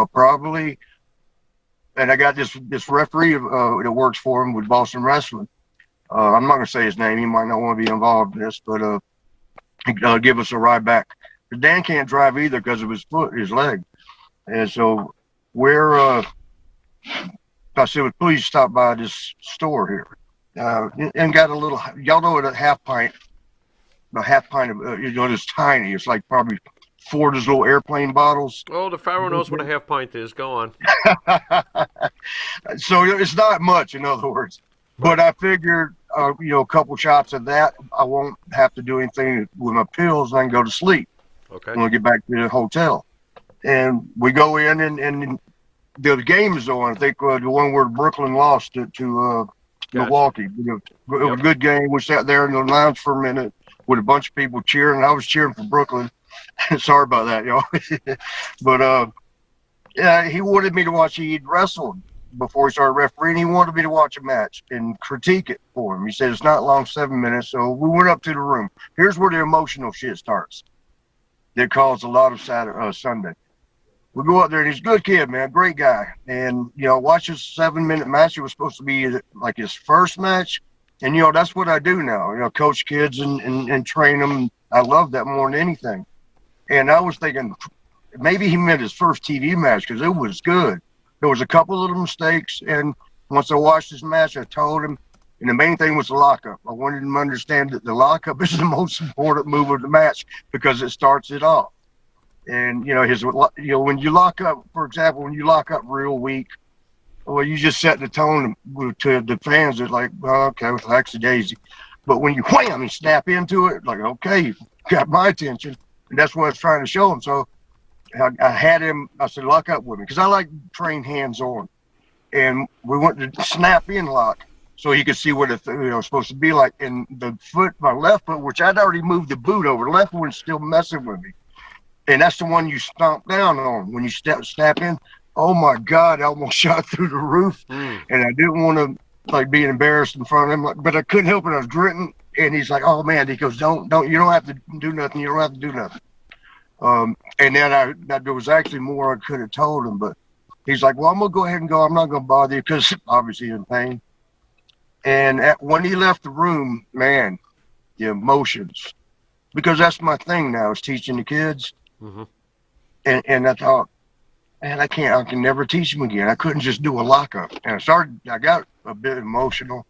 Speaker 4: And I got this referee that works for him with Boston Wrestling. I'm not going to say his name. He might not want to be involved in this, but he'll give us a ride back. But Dan can't drive either because of his leg. And so I said, please stop by this store here. And got a little, y'all know what a half pint of, it's tiny. It's like probably 4 of those little airplane bottles.
Speaker 2: Oh, the Pharaoh knows what a half pint is. Go on.
Speaker 4: So it's not much, in other words. But I figured, a couple shots of that, I won't have to do anything with my pills, and I can go to sleep.
Speaker 2: Okay.
Speaker 4: When we get back to the hotel. And we go in, and the game is on. I think the one where Brooklyn lost to Milwaukee. It was a good game. We sat there in the lounge for a minute with a bunch of people cheering, and I was cheering for Brooklyn. Sorry about that, y'all. But he wanted me to watch. He'd wrestled before he started refereeing. He wanted me to watch a match and critique it for him. He said it's not long, 7 minutes. So we went up to the room. Here's where the emotional shit starts. That caused a lot of Sunday. We go up there, and he's a good kid, man, great guy. And, watch his 7-minute match. It was supposed to be like his first match. And, that's what I do now, coach kids and train them. I love that more than anything. And I was thinking, maybe he meant his first TV match because it was good. There was a couple little mistakes, and once I watched his match, I told him, and the main thing was the lockup. I wanted him to understand that the lockup is the most important move of the match because it starts it off. And, when you lock up, for example, when you lock up real weak, well, you just set the tone to the fans. It's like, well, okay, with laxy daisy. But when you wham and snap into it, like, okay, you got my attention. And that's what I was trying to show him. So I had him, I said, lock up with me. Because I like to train hands-on. And we went to snap in lock so he could see what it's supposed to be like. And the foot, my left foot, which I'd already moved the boot over, the left one's still messing with me. And that's the one you stomp down on when you snap in. Oh my God, I almost shot through the roof. And I didn't want to be embarrassed in front of him, but I couldn't help it. I was gritting, and he's like, oh man, he goes, don't, you don't have to do nothing. You don't have to do nothing. And then there was actually more I could have told him, but he's like, well, I'm going to go ahead and go. I'm not going to bother you because obviously in pain. And when he left the room, man, the emotions, because that's my thing now is teaching the kids. Mm-hmm. And I thought, man, I can never teach him again. I couldn't just do a lockup. And I got a bit emotional.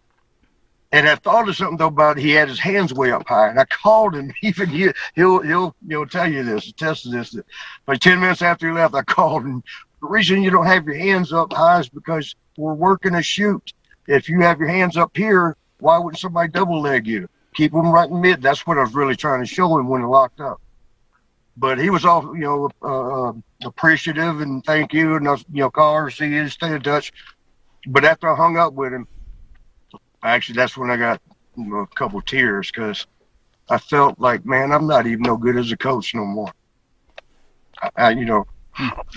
Speaker 4: And I thought of something though about he had his hands way up high. And I called him, even he'll tell you this, attest to this. That like 10 minutes after he left, I called him. The reason you don't have your hands up high is because we're working a shoot. If you have your hands up here, why wouldn't somebody double leg you? Keep them right in mid. That's what I was really trying to show him when he locked up. But he was all, appreciative and thank you and, call her, see you, stay in touch. But after I hung up with him, actually, that's when I got a couple of tears because I felt like, man, I'm not even no good as a coach no more.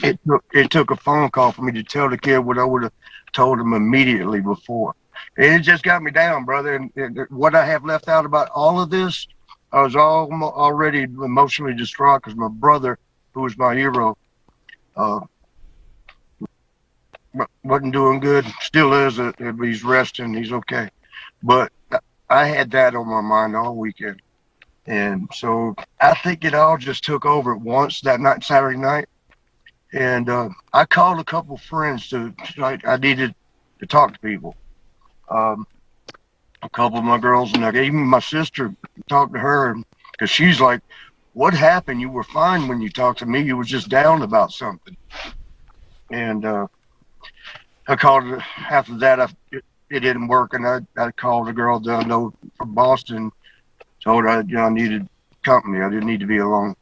Speaker 4: It took a phone call for me to tell the kid what I would have told him immediately before. And it just got me down, brother. And what I have left out about all of this, I was already emotionally distraught because my brother, who was my hero, wasn't doing good. Still is. He's resting. He's okay. But I had that on my mind all weekend. And so I think it all just took over at once that night, Saturday night. And I called a couple of friends I needed to talk to people. A couple of my girls and even my sister talked to her because she's like, what happened? You were fine when you talked to me. You were just down about something. And I called her after that. It didn't work. And I called a girl that I know from Boston, told her I needed company. I didn't need to be alone.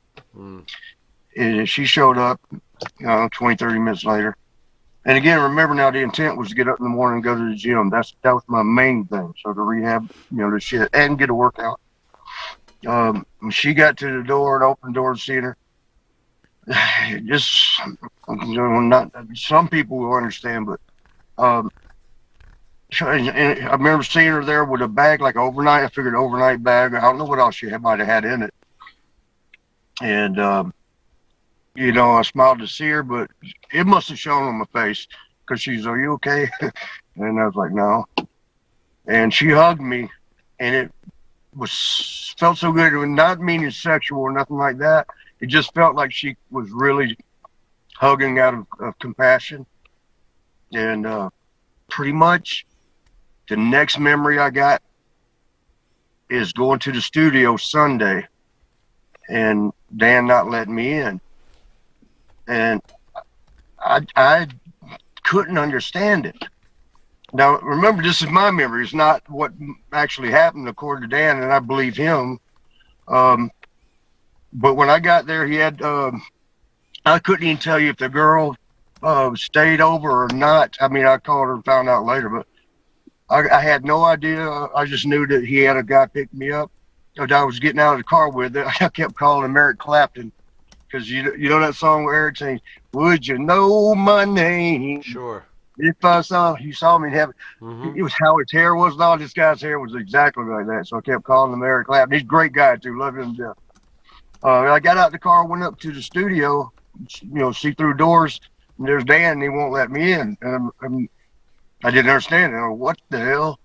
Speaker 4: And she showed up 20, 30 minutes later. And again, remember now the intent was to get up in the morning and go to the gym. That was my main thing. So to rehab, the shit and get a workout. She got to the door and opened the door and seen her. Just, not some people will understand, but and I remember seeing her there with a bag, like overnight. I figured overnight bag. I don't know what else she might have had in it. And, I smiled to see her, but it must have shown on my face because she's, are you okay? And I was like, no. And she hugged me, and it felt so good. It was not meaning sexual or nothing like that. It just felt like she was really hugging out of compassion. And pretty much the next memory I got is going to the studio Sunday and Dan not letting me in. And I couldn't understand it. Now, remember, this is my memory. It's not what actually happened according to Dan, and I believe him. But when I got there, he had, I couldn't even tell you if the girl stayed over or not. I mean, I called her and found out later, but I had no idea. I just knew that he had a guy pick me up that I was getting out of the car with. I kept calling him Eric Clapton. Because you know that song where Eric sings, would you know my name?
Speaker 2: Sure.
Speaker 4: If you saw me in heaven. Mm-hmm. It was how his hair was. All this guy's hair was exactly like that. So I kept calling him Eric Clapton. He's a great guy too. Love him to death. I got out of the car, went up to the studio, see through doors, and there's Dan, and he won't let me in. And I didn't understand it. What the hell?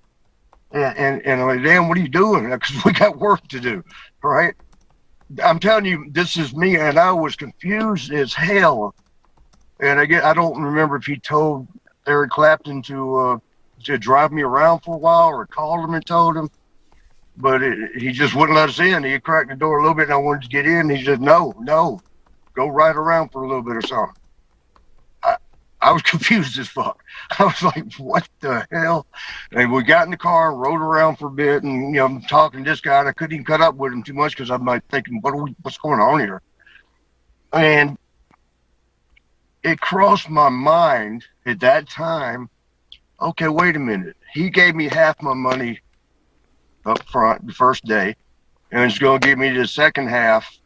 Speaker 4: And I'm like, Dan, what are you doing? Because we got work to do, right? I'm telling you, this is me, and I was confused as hell. And I don't remember if he told Eric Clapton to drive me around for a while, or called him and told him. But he just wouldn't let us in. He cracked the door a little bit, and I wanted to get in. He said, no, go right around for a little bit or something. I was confused as fuck. I was like, what the hell? And we got in the car and rode around for a bit, and I'm talking to this guy, and I couldn't even cut up with him too much because I'm like thinking, what's going on here? And it crossed my mind at that time, okay, wait a minute. He gave me half my money up front the first day, and it's going to give me the second half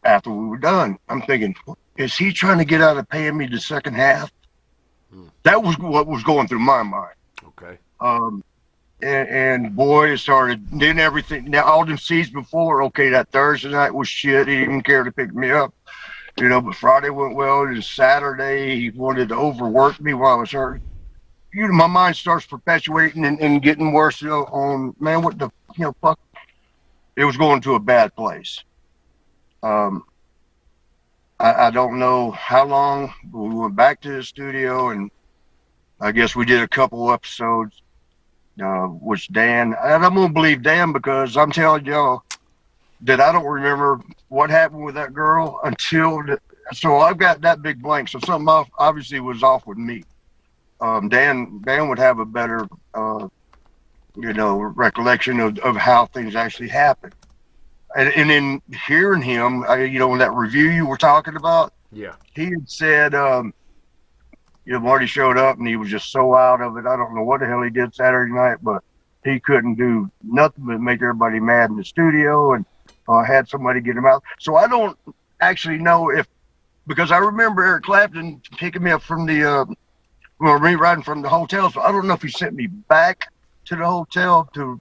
Speaker 4: after we were done. I'm thinking, is he trying to get out of paying me the second half? That was what was going through my mind.
Speaker 2: Okay.
Speaker 4: And boy, it started. Then everything. Now all them seats before. Okay, that Thursday night was shit. He didn't even care to pick me up. But Friday went well. And Saturday he wanted to overwork me while I was hurt. My mind starts perpetuating and getting worse. On man, what the fuck? It was going to a bad place. I don't know how long. We went back to the studio, and I guess we did a couple episodes, which Dan, and I'm going to believe Dan because I'm telling y'all that I don't remember what happened with that girl so I've got that big blank. So something obviously was off with me. Dan would have a better, recollection of how things actually happened. And in hearing him, in that review you were talking about,
Speaker 2: yeah,
Speaker 4: he had said, Marty showed up and he was just so out of it. I don't know what the hell he did Saturday night, but he couldn't do nothing but make everybody mad in the studio, and had somebody get him out. So I don't actually know because I remember Eric Clapton picking me up from me riding from the hotel. So I don't know if he sent me back to the hotel to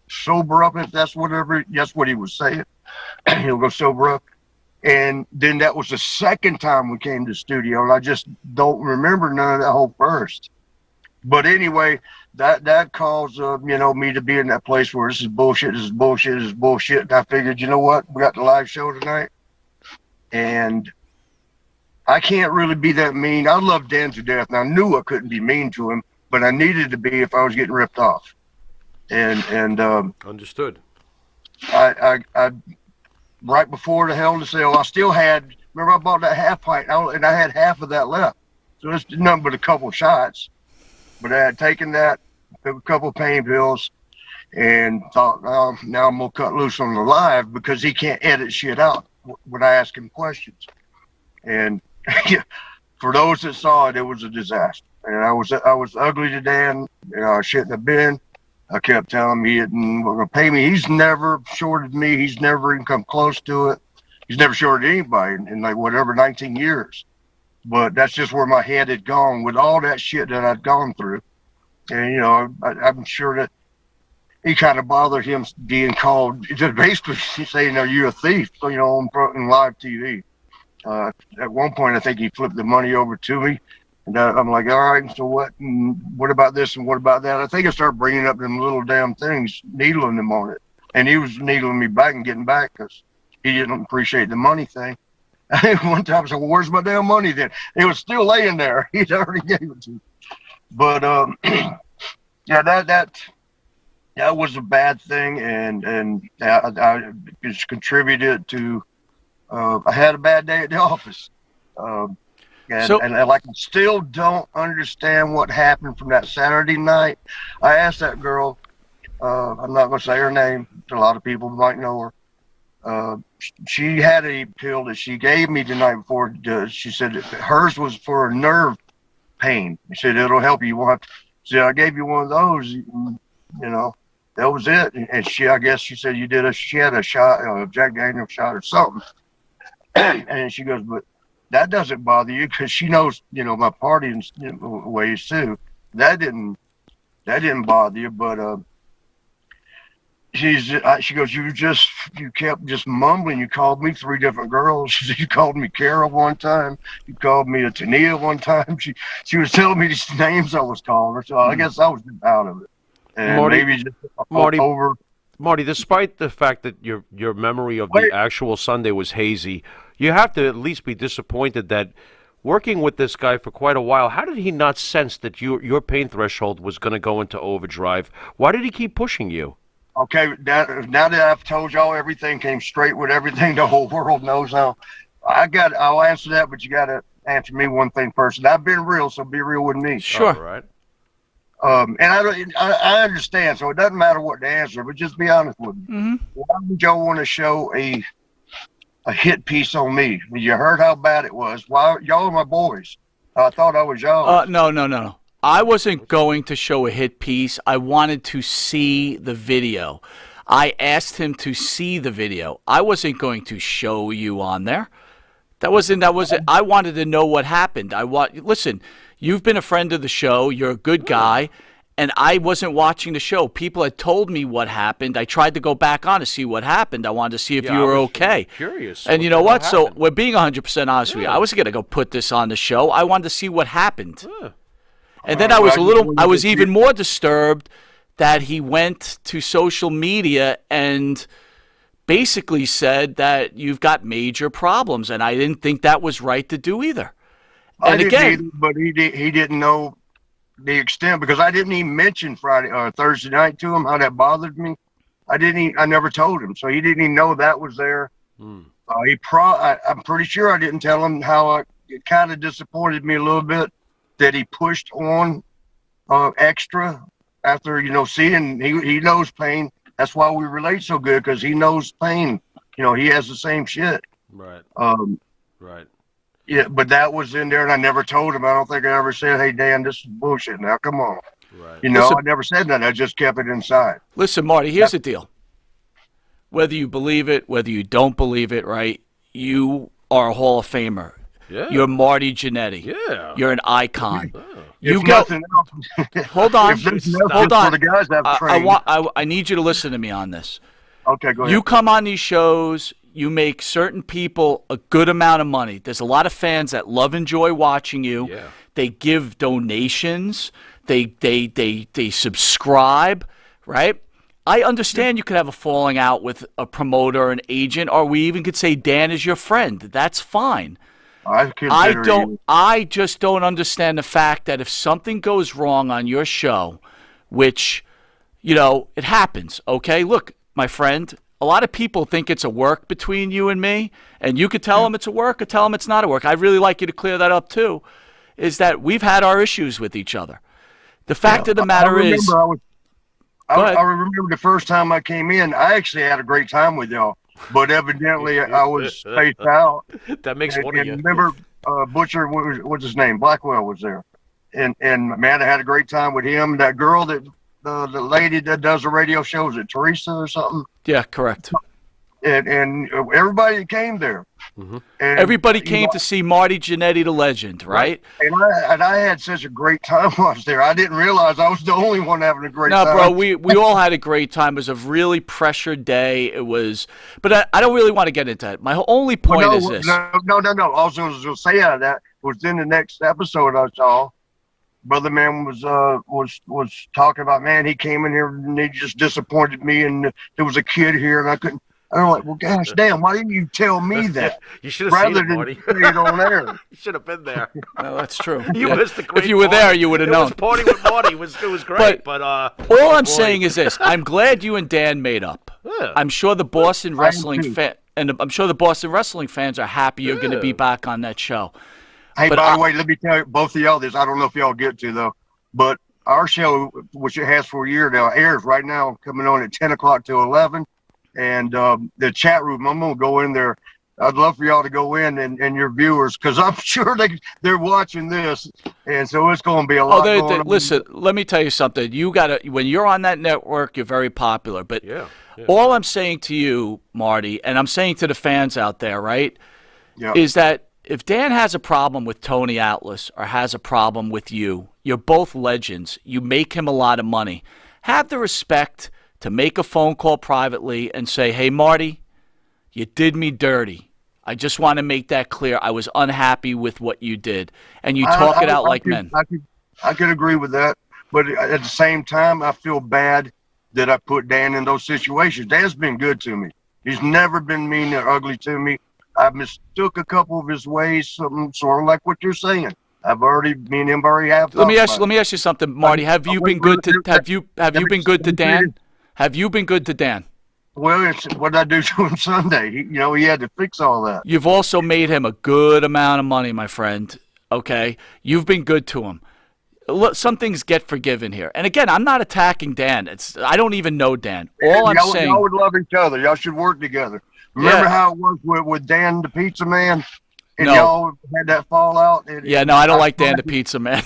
Speaker 4: sober up, if that's what he was saying. He'll go sober up. And then that was the second time we came to the studio, and I just don't remember none of that whole first. But anyway, that caused me to be in that place where this is bullshit. And I figured, you know what, we got the live show tonight, and I can't really be that mean. I love Dan to death, and I knew I couldn't be mean to him, but I needed to be if I was getting ripped off. And
Speaker 2: understood.
Speaker 4: I right before the Hell in the Cell, I still had. Remember, I bought that half pint, and I had half of that left. So it's nothing but a couple of shots. But I had taken that, took a couple of pain pills, and thought, now I'm gonna cut loose on the live because he can't edit shit out when I ask him questions. And for those that saw it, it was a disaster. And I was ugly to Dan. I shouldn't have been. I kept telling him he didn't going to pay me. He's never shorted me. He's never even come close to it. He's never shorted anybody in like 19 years. But that's just where my head had gone with all that shit that I'd gone through. And, I'm sure that he kind of bothered him being called, just basically saying, are you a thief, on live TV. At one point, I think he flipped the money over to me. And I'm like, all right, so what? And what about this and what about that? I think I started bringing up them little damn things, needling them on it. And he was needling me back and getting back because he didn't appreciate the money thing. One time I said, well, where's my damn money then? It was still laying there. He'd already gave it to me. But, yeah, that was a bad thing. And I just contributed to, I had a bad day at the office. And I still don't understand what happened from that Saturday night. I asked that girl, I'm not going to say her name, a lot of people might know her. She had a pill that she gave me the night before. She said hers was for a nerve pain. She said, it'll help you. You won't have to. She said, I gave you one of those, that was it. And I guess she said she had a shot, a Jack Daniels shot or something. And she goes, but that doesn't bother you because she knows, my partying ways too. That didn't bother you, but she goes, you kept just mumbling. You called me 3 different girls. She said, you called me Kara one time. You called me a Tania one time. She was telling me these names I was calling her. So I guess I was out of it. And Marty,
Speaker 2: Marty, despite the fact that your memory of the actual Sunday was hazy, you have to at least be disappointed that working with this guy for quite a while, how did he not sense that your pain threshold was going to go into overdrive? Why did he keep pushing you?
Speaker 4: Okay, now that I've told y'all everything, came straight with everything the whole world knows now. I'll answer that, but you got to answer me one thing first. And I've been real, so be real with me.
Speaker 1: Sure.
Speaker 2: All right.
Speaker 4: And I understand, so it doesn't matter what the answer, but just be honest with me.
Speaker 1: Mm-hmm.
Speaker 4: Why would y'all want to show a hit piece on me? You heard how bad it was. Why, y'all are my boys. I thought I was y'all.
Speaker 1: No. I wasn't going to show a hit piece. I wanted to see the video. I asked him to see the video. I wasn't going to show you on there. That wasn't. I wanted to know what happened. Listen, you've been a friend of the show. You're a good guy. And I wasn't watching the show. People had told me what happened. I tried to go back on to see what happened. I wanted to see if you were okay.
Speaker 2: Curious.
Speaker 1: And you know what? So we're being 100% honest with you. I wasn't going to go put this on the show. I wanted to see what happened. And then I was even more disturbed that he went to social media and basically said that you've got major problems. And I didn't think that was right to do either. And again,
Speaker 4: but he didn't know the extent, because I didn't even mention Friday or Thursday night to him how that bothered me. I never told him, so he didn't even know that was there. I'm pretty sure I didn't tell him how it kind of disappointed me a little bit that he pushed on extra after seeing he knows pain. That's why we relate so good, because he knows pain. He has the same shit.
Speaker 2: Right. Right.
Speaker 4: Yeah, but that was in there, and I never told him. I don't think I ever said, "Hey, Dan, this is bullshit." Now, come on.
Speaker 2: Right.
Speaker 1: Listen,
Speaker 4: I never said that. I just kept it inside.
Speaker 1: Listen, Marty, here's the deal. Whether you believe it, whether you don't believe it, right? You are a Hall of Famer.
Speaker 2: Yeah.
Speaker 1: You're Marty Jannetty.
Speaker 2: Yeah.
Speaker 1: You're an icon.
Speaker 4: If nothing else,
Speaker 1: Hold on.
Speaker 4: if there's nothing
Speaker 1: Hold on.
Speaker 4: for the guys that have trained.
Speaker 1: I need you to listen to me on this.
Speaker 4: Okay, go ahead.
Speaker 1: You come on these shows, you make certain people a good amount of money. There's a lot of fans that love and enjoy watching you.
Speaker 2: Yeah.
Speaker 1: They give donations. They subscribe, right? I understand you could have a falling out with a promoter or an agent, or we even could say Dan is your friend. That's fine. I just don't understand the fact that if something goes wrong on your show, which, it happens, okay? Look, my friend, a lot of people think it's a work between you and me, and you could tell them it's a work or tell them it's not a work. I'd really like you to clear that up too, is that we've had our issues with each other. The fact of the matter is...
Speaker 4: I remember the first time I came in, I actually had a great time with y'all, but evidently I was spaced out.
Speaker 2: That makes one of you.
Speaker 4: Remember, Butcher, what's his name? Blackwell was there. And man, I had a great time with him. That girl that, the lady that does the radio show, is it Teresa or something?
Speaker 1: Yeah, correct.
Speaker 4: And everybody came there.
Speaker 2: Mm-hmm.
Speaker 4: And,
Speaker 1: everybody came to see Marty Jannetty, the legend, right?
Speaker 4: And I had such a great time while I was there. I didn't realize I was the only one having a great time.
Speaker 1: No, bro, we all had a great time. It was a really pressured day. It was, but I don't really want to get into it. My only point is this.
Speaker 4: No. Also, I was going to say that was in the next episode I saw. Brother Man was talking about, man, he came in here and he just disappointed me, and there was a kid here and I couldn't. I'm like, well, gosh, damn, why didn't you tell me that?
Speaker 2: You should have seen it, Marty.
Speaker 4: Say it on air.
Speaker 2: You should have been there.
Speaker 1: No, that's true.
Speaker 2: You missed the great
Speaker 1: If you were there, you would have known.
Speaker 2: Party with Marty. It was great, but
Speaker 1: all I'm saying is this: I'm glad you and Dan made up.
Speaker 2: Yeah.
Speaker 1: I'm sure the Boston wrestling I'm sure the Boston wrestling fans are happy you're going to be back on that show.
Speaker 4: Hey, by the way, let me tell you, both of y'all this. I don't know if y'all get to though, but our show, which it has for a year now, airs right now, coming on at 10 o'clock to 11. And the chat room, I'm going to go in there. I'd love for y'all to go in and your viewers, because I'm sure they're watching this. And so it's going to be a lot going on.
Speaker 1: Listen, let me tell you something. When you're on that network, you're very popular. But all I'm saying to you, Marty, and I'm saying to the fans out there, right, is that if Dan has a problem with Tony Atlas or has a problem with you, you're both legends. You make him a lot of money. Have the respect to make a phone call privately and say, hey, Marty, you did me dirty. I just want to make that clear. I was unhappy with what you did. And you talk it out like men.
Speaker 4: I could agree with that. But at the same time, I feel bad that I put Dan in those situations. Dan's been good to me. He's never been mean or ugly to me. I've mistook a couple of his ways, something sort of like what you're saying. Me and him already have.
Speaker 1: Let me ask you something, Marty. Have you been good to been good to Dan? Have you been good to Dan?
Speaker 4: Well, it's what I do to him Sunday. He had to fix all that.
Speaker 1: You've also made him a good amount of money, my friend. Okay, you've been good to him. Look, some things get forgiven here. And again, I'm not attacking Dan. I don't even know Dan. All I'm saying,
Speaker 4: y'all would love each other. Y'all should work together. Remember how it was with Dan the Pizza Man? And y'all had that fallout?
Speaker 1: No, I don't like Dan the Pizza Man.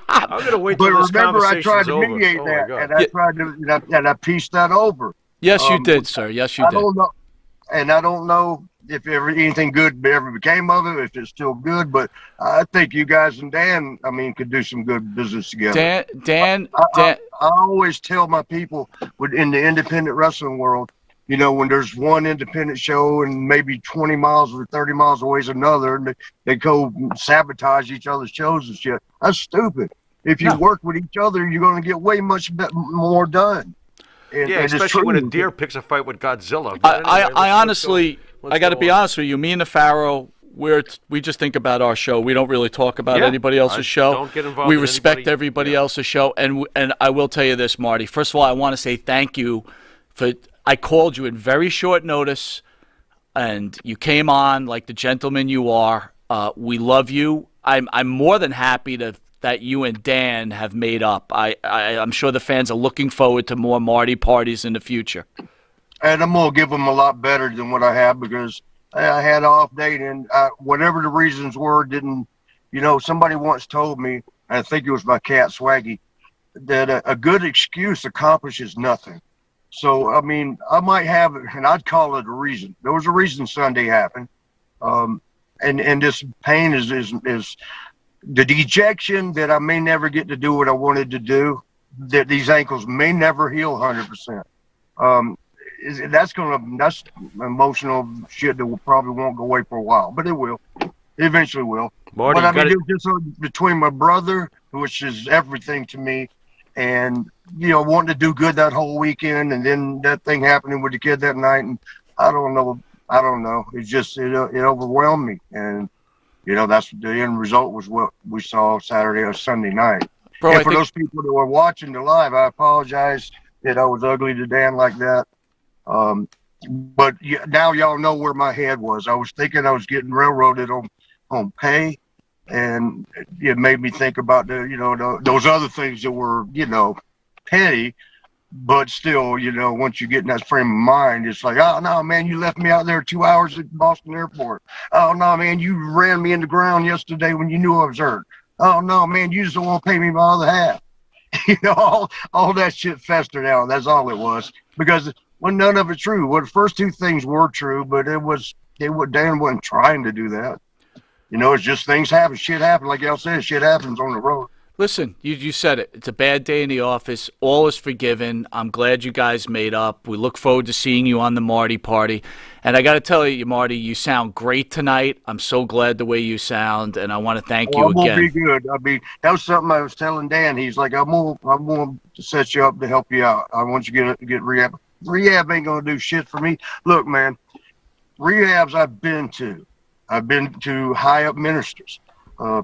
Speaker 2: I'm gonna wait till this conversation's over.
Speaker 4: I tried to mediate that, and I tried to, and I pieced that over.
Speaker 1: Yes, you did, sir. Yes, you did.
Speaker 4: I don't know if anything good ever became of it, if it's still good, but I think you guys and Dan, could do some good business together.
Speaker 1: I
Speaker 4: always tell my people in the independent wrestling world, when there's one independent show and maybe 20 miles or 30 miles away is another, and they go sabotage each other's shows and shit. That's stupid. If you work with each other, you're going to get way much more done. And
Speaker 2: especially when a deer picks a fight with Godzilla.
Speaker 1: I honestly, I got to be honest with you. Me and the Pharaoh, we just think about our show. We don't really talk about anybody else's show.
Speaker 2: Don't get involved.
Speaker 1: We respect everybody else's show, and I will tell you this, Marty. First of all, I want to say thank you for. I called you in very short notice, and you came on like the gentleman you are. We love you. I'm more than happy that you and Dan have made up. I'm sure the fans are looking forward to more Marty parties in the future.
Speaker 4: And I'm gonna give them a lot better than what I have, because I had an off date, and whatever the reasons were, didn't. Somebody once told me, I think it was my cat Swaggy, that a good excuse accomplishes nothing. So, I might have it, and I'd call it a reason. There was a reason Sunday happened. And this pain is the dejection that I may never get to do what I wanted to do, that these ankles may never heal 100%. That's emotional shit that probably won't go away for a while, but it will. It eventually will.
Speaker 2: Marty,
Speaker 4: but it was just between my brother, which is everything to me, and wanting to do good that whole weekend, and then that thing happening with the kid that night, and I don't know. It's just it overwhelmed me, and that's the end result was what we saw Saturday or Sunday night.
Speaker 1: Bro,
Speaker 4: and for those people that were watching the live, I apologize that I was ugly to Dan like that. But now y'all know where my head was. I was thinking I was getting railroaded on pay. And it made me think about those other things that were, petty, but still, once you get in that frame of mind, it's like, oh no, man, you left me out there 2 hours at Boston Airport. Oh no, man, you ran me in the ground yesterday when you knew I was hurt. Oh no, man, you just don't want to pay me my other half. All that shit festered out. That's all it was, because none of it true. Well, the first two things were true, but Dan wasn't trying to do that. It's just things happen. Shit happens. Like y'all said, shit happens on the road.
Speaker 1: Listen, you said it. It's a bad day in the office. All is forgiven. I'm glad you guys made up. We look forward to seeing you on the Marty party. And I got to tell you, Marty, you sound great tonight. I'm so glad the way you sound, and I want to thank you again.
Speaker 4: Be good. That was something I was telling Dan. He's like, I'm going to set you up to help you out. I want you to get rehab. Rehab ain't going to do shit for me. Look, man, rehabs I've been to. I've been to high up ministers,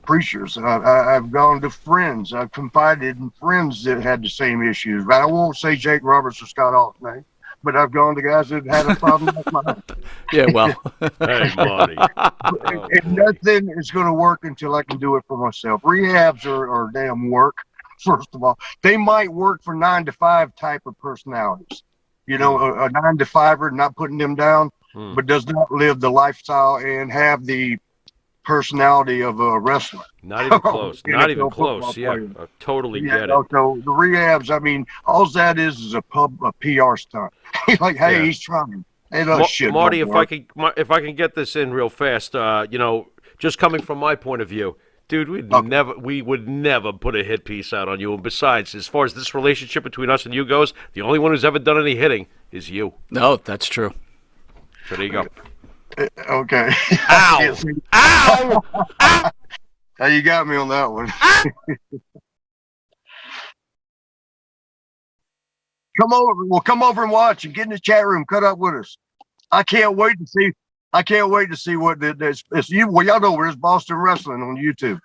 Speaker 4: preachers. I've gone to friends. I've confided in friends that had the same issues. But I won't say Jake Roberts or Scott Hall's name, but I've gone to guys that had a problem like mine.
Speaker 1: Yeah, well.
Speaker 2: Hey, Marty.
Speaker 4: And nothing is going to work until I can do it for myself. Rehabs are damn work, first of all. They might work for 9-to-5 type of personalities. A 9-to-5er, not putting them down. But does not live the lifestyle and have the personality of a wrestler.
Speaker 2: Not even close. Not even close. Yeah, I totally get it. So
Speaker 4: the rehabs, all that is a PR stunt. Like, hey, he's trying. Hey, shit.
Speaker 2: Marty, if I can get this in real fast, just coming from my point of view, dude, we would never put a hit piece out on you. And besides, as far as this relationship between us and you goes, the only one who's ever done any hitting is you.
Speaker 1: No, that's true.
Speaker 2: So there you go.
Speaker 4: Okay.
Speaker 2: Ow! Ow! Ow!
Speaker 4: Now you got me on that one. Come over. Well, come over and watch and get in the chat room. Cut up with us. I can't wait to see. I can't wait to see what it's you. Well, y'all know where it's Boston Wrestling on YouTube.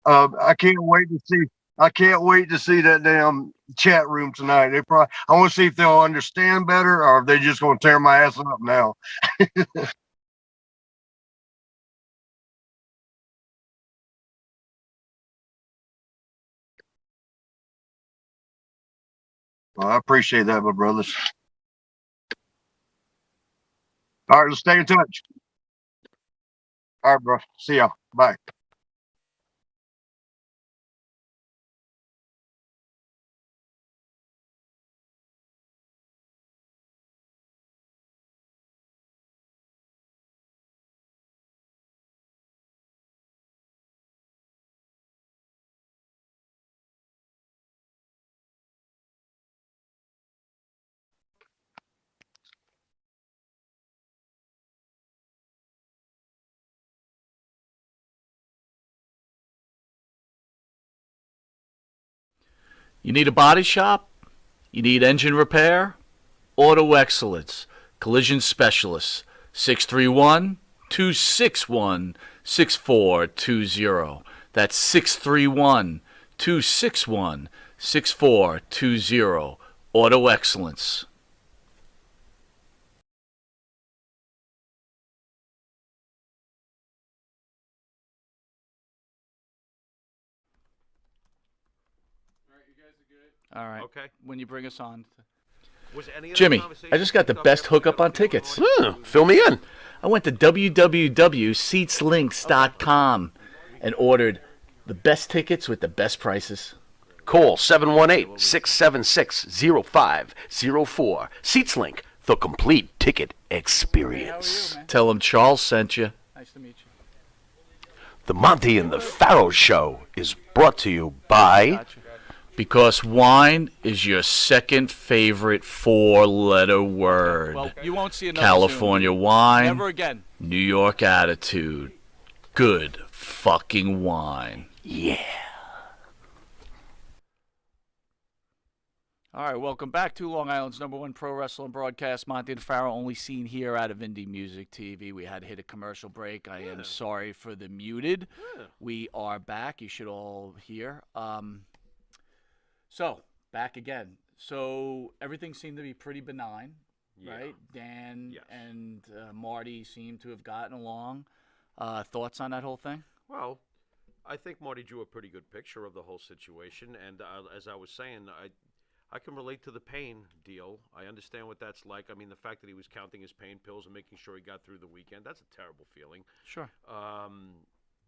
Speaker 4: I can't wait to see. I can't wait to see that damn chat room tonight. I want to see if they'll understand better or if they're just going to tear my ass up now. Well, I appreciate that, my brothers. All right, let's stay in touch. All right, bro. See y'all. Bye.
Speaker 1: You need a body shop? You need engine repair? Auto Excellence, Collision Specialists, 631-261-6420. That's 631-261-6420. Auto Excellence. All right.
Speaker 2: Okay.
Speaker 1: When you bring us on.
Speaker 2: Was any of that
Speaker 1: Jimmy,
Speaker 2: conversation
Speaker 1: I just got the
Speaker 2: picked up
Speaker 1: best
Speaker 2: after we
Speaker 1: hookup
Speaker 2: got
Speaker 1: on
Speaker 2: the phone
Speaker 1: tickets.
Speaker 2: Fill me in.
Speaker 1: I went to www.seatslinks.com and ordered the best tickets with the best prices.
Speaker 5: Call 718-676-0504. SeatsLink, the complete ticket experience.
Speaker 1: Tell them Charles sent you.
Speaker 3: Nice to meet you.
Speaker 5: The Monte and the Pharaoh Show is brought to you by...
Speaker 1: Because wine is your second favorite four-letter word.
Speaker 3: Well, you won't see another
Speaker 1: California
Speaker 3: soon.
Speaker 1: wine,
Speaker 3: Never again.
Speaker 1: New York attitude. Good fucking wine.
Speaker 5: Yeah.
Speaker 1: All right, welcome back to Long Island's #1 pro wrestling broadcast. Monte The Pharaoh, only seen here out of Indie Music TV. We had to hit a commercial break. I am sorry for the muted. We are back. You should all hear. So, back again. So, everything seemed to be pretty benign, right? Dan and Marty seem to have gotten along. Thoughts on that whole thing?
Speaker 2: Well, I think Marty drew a pretty good picture of the whole situation, and as I was saying, I can relate to the pain deal. I understand what that's like. I mean, the fact that he was counting his pain pills and making sure he got through the weekend, that's a terrible feeling.
Speaker 1: Sure.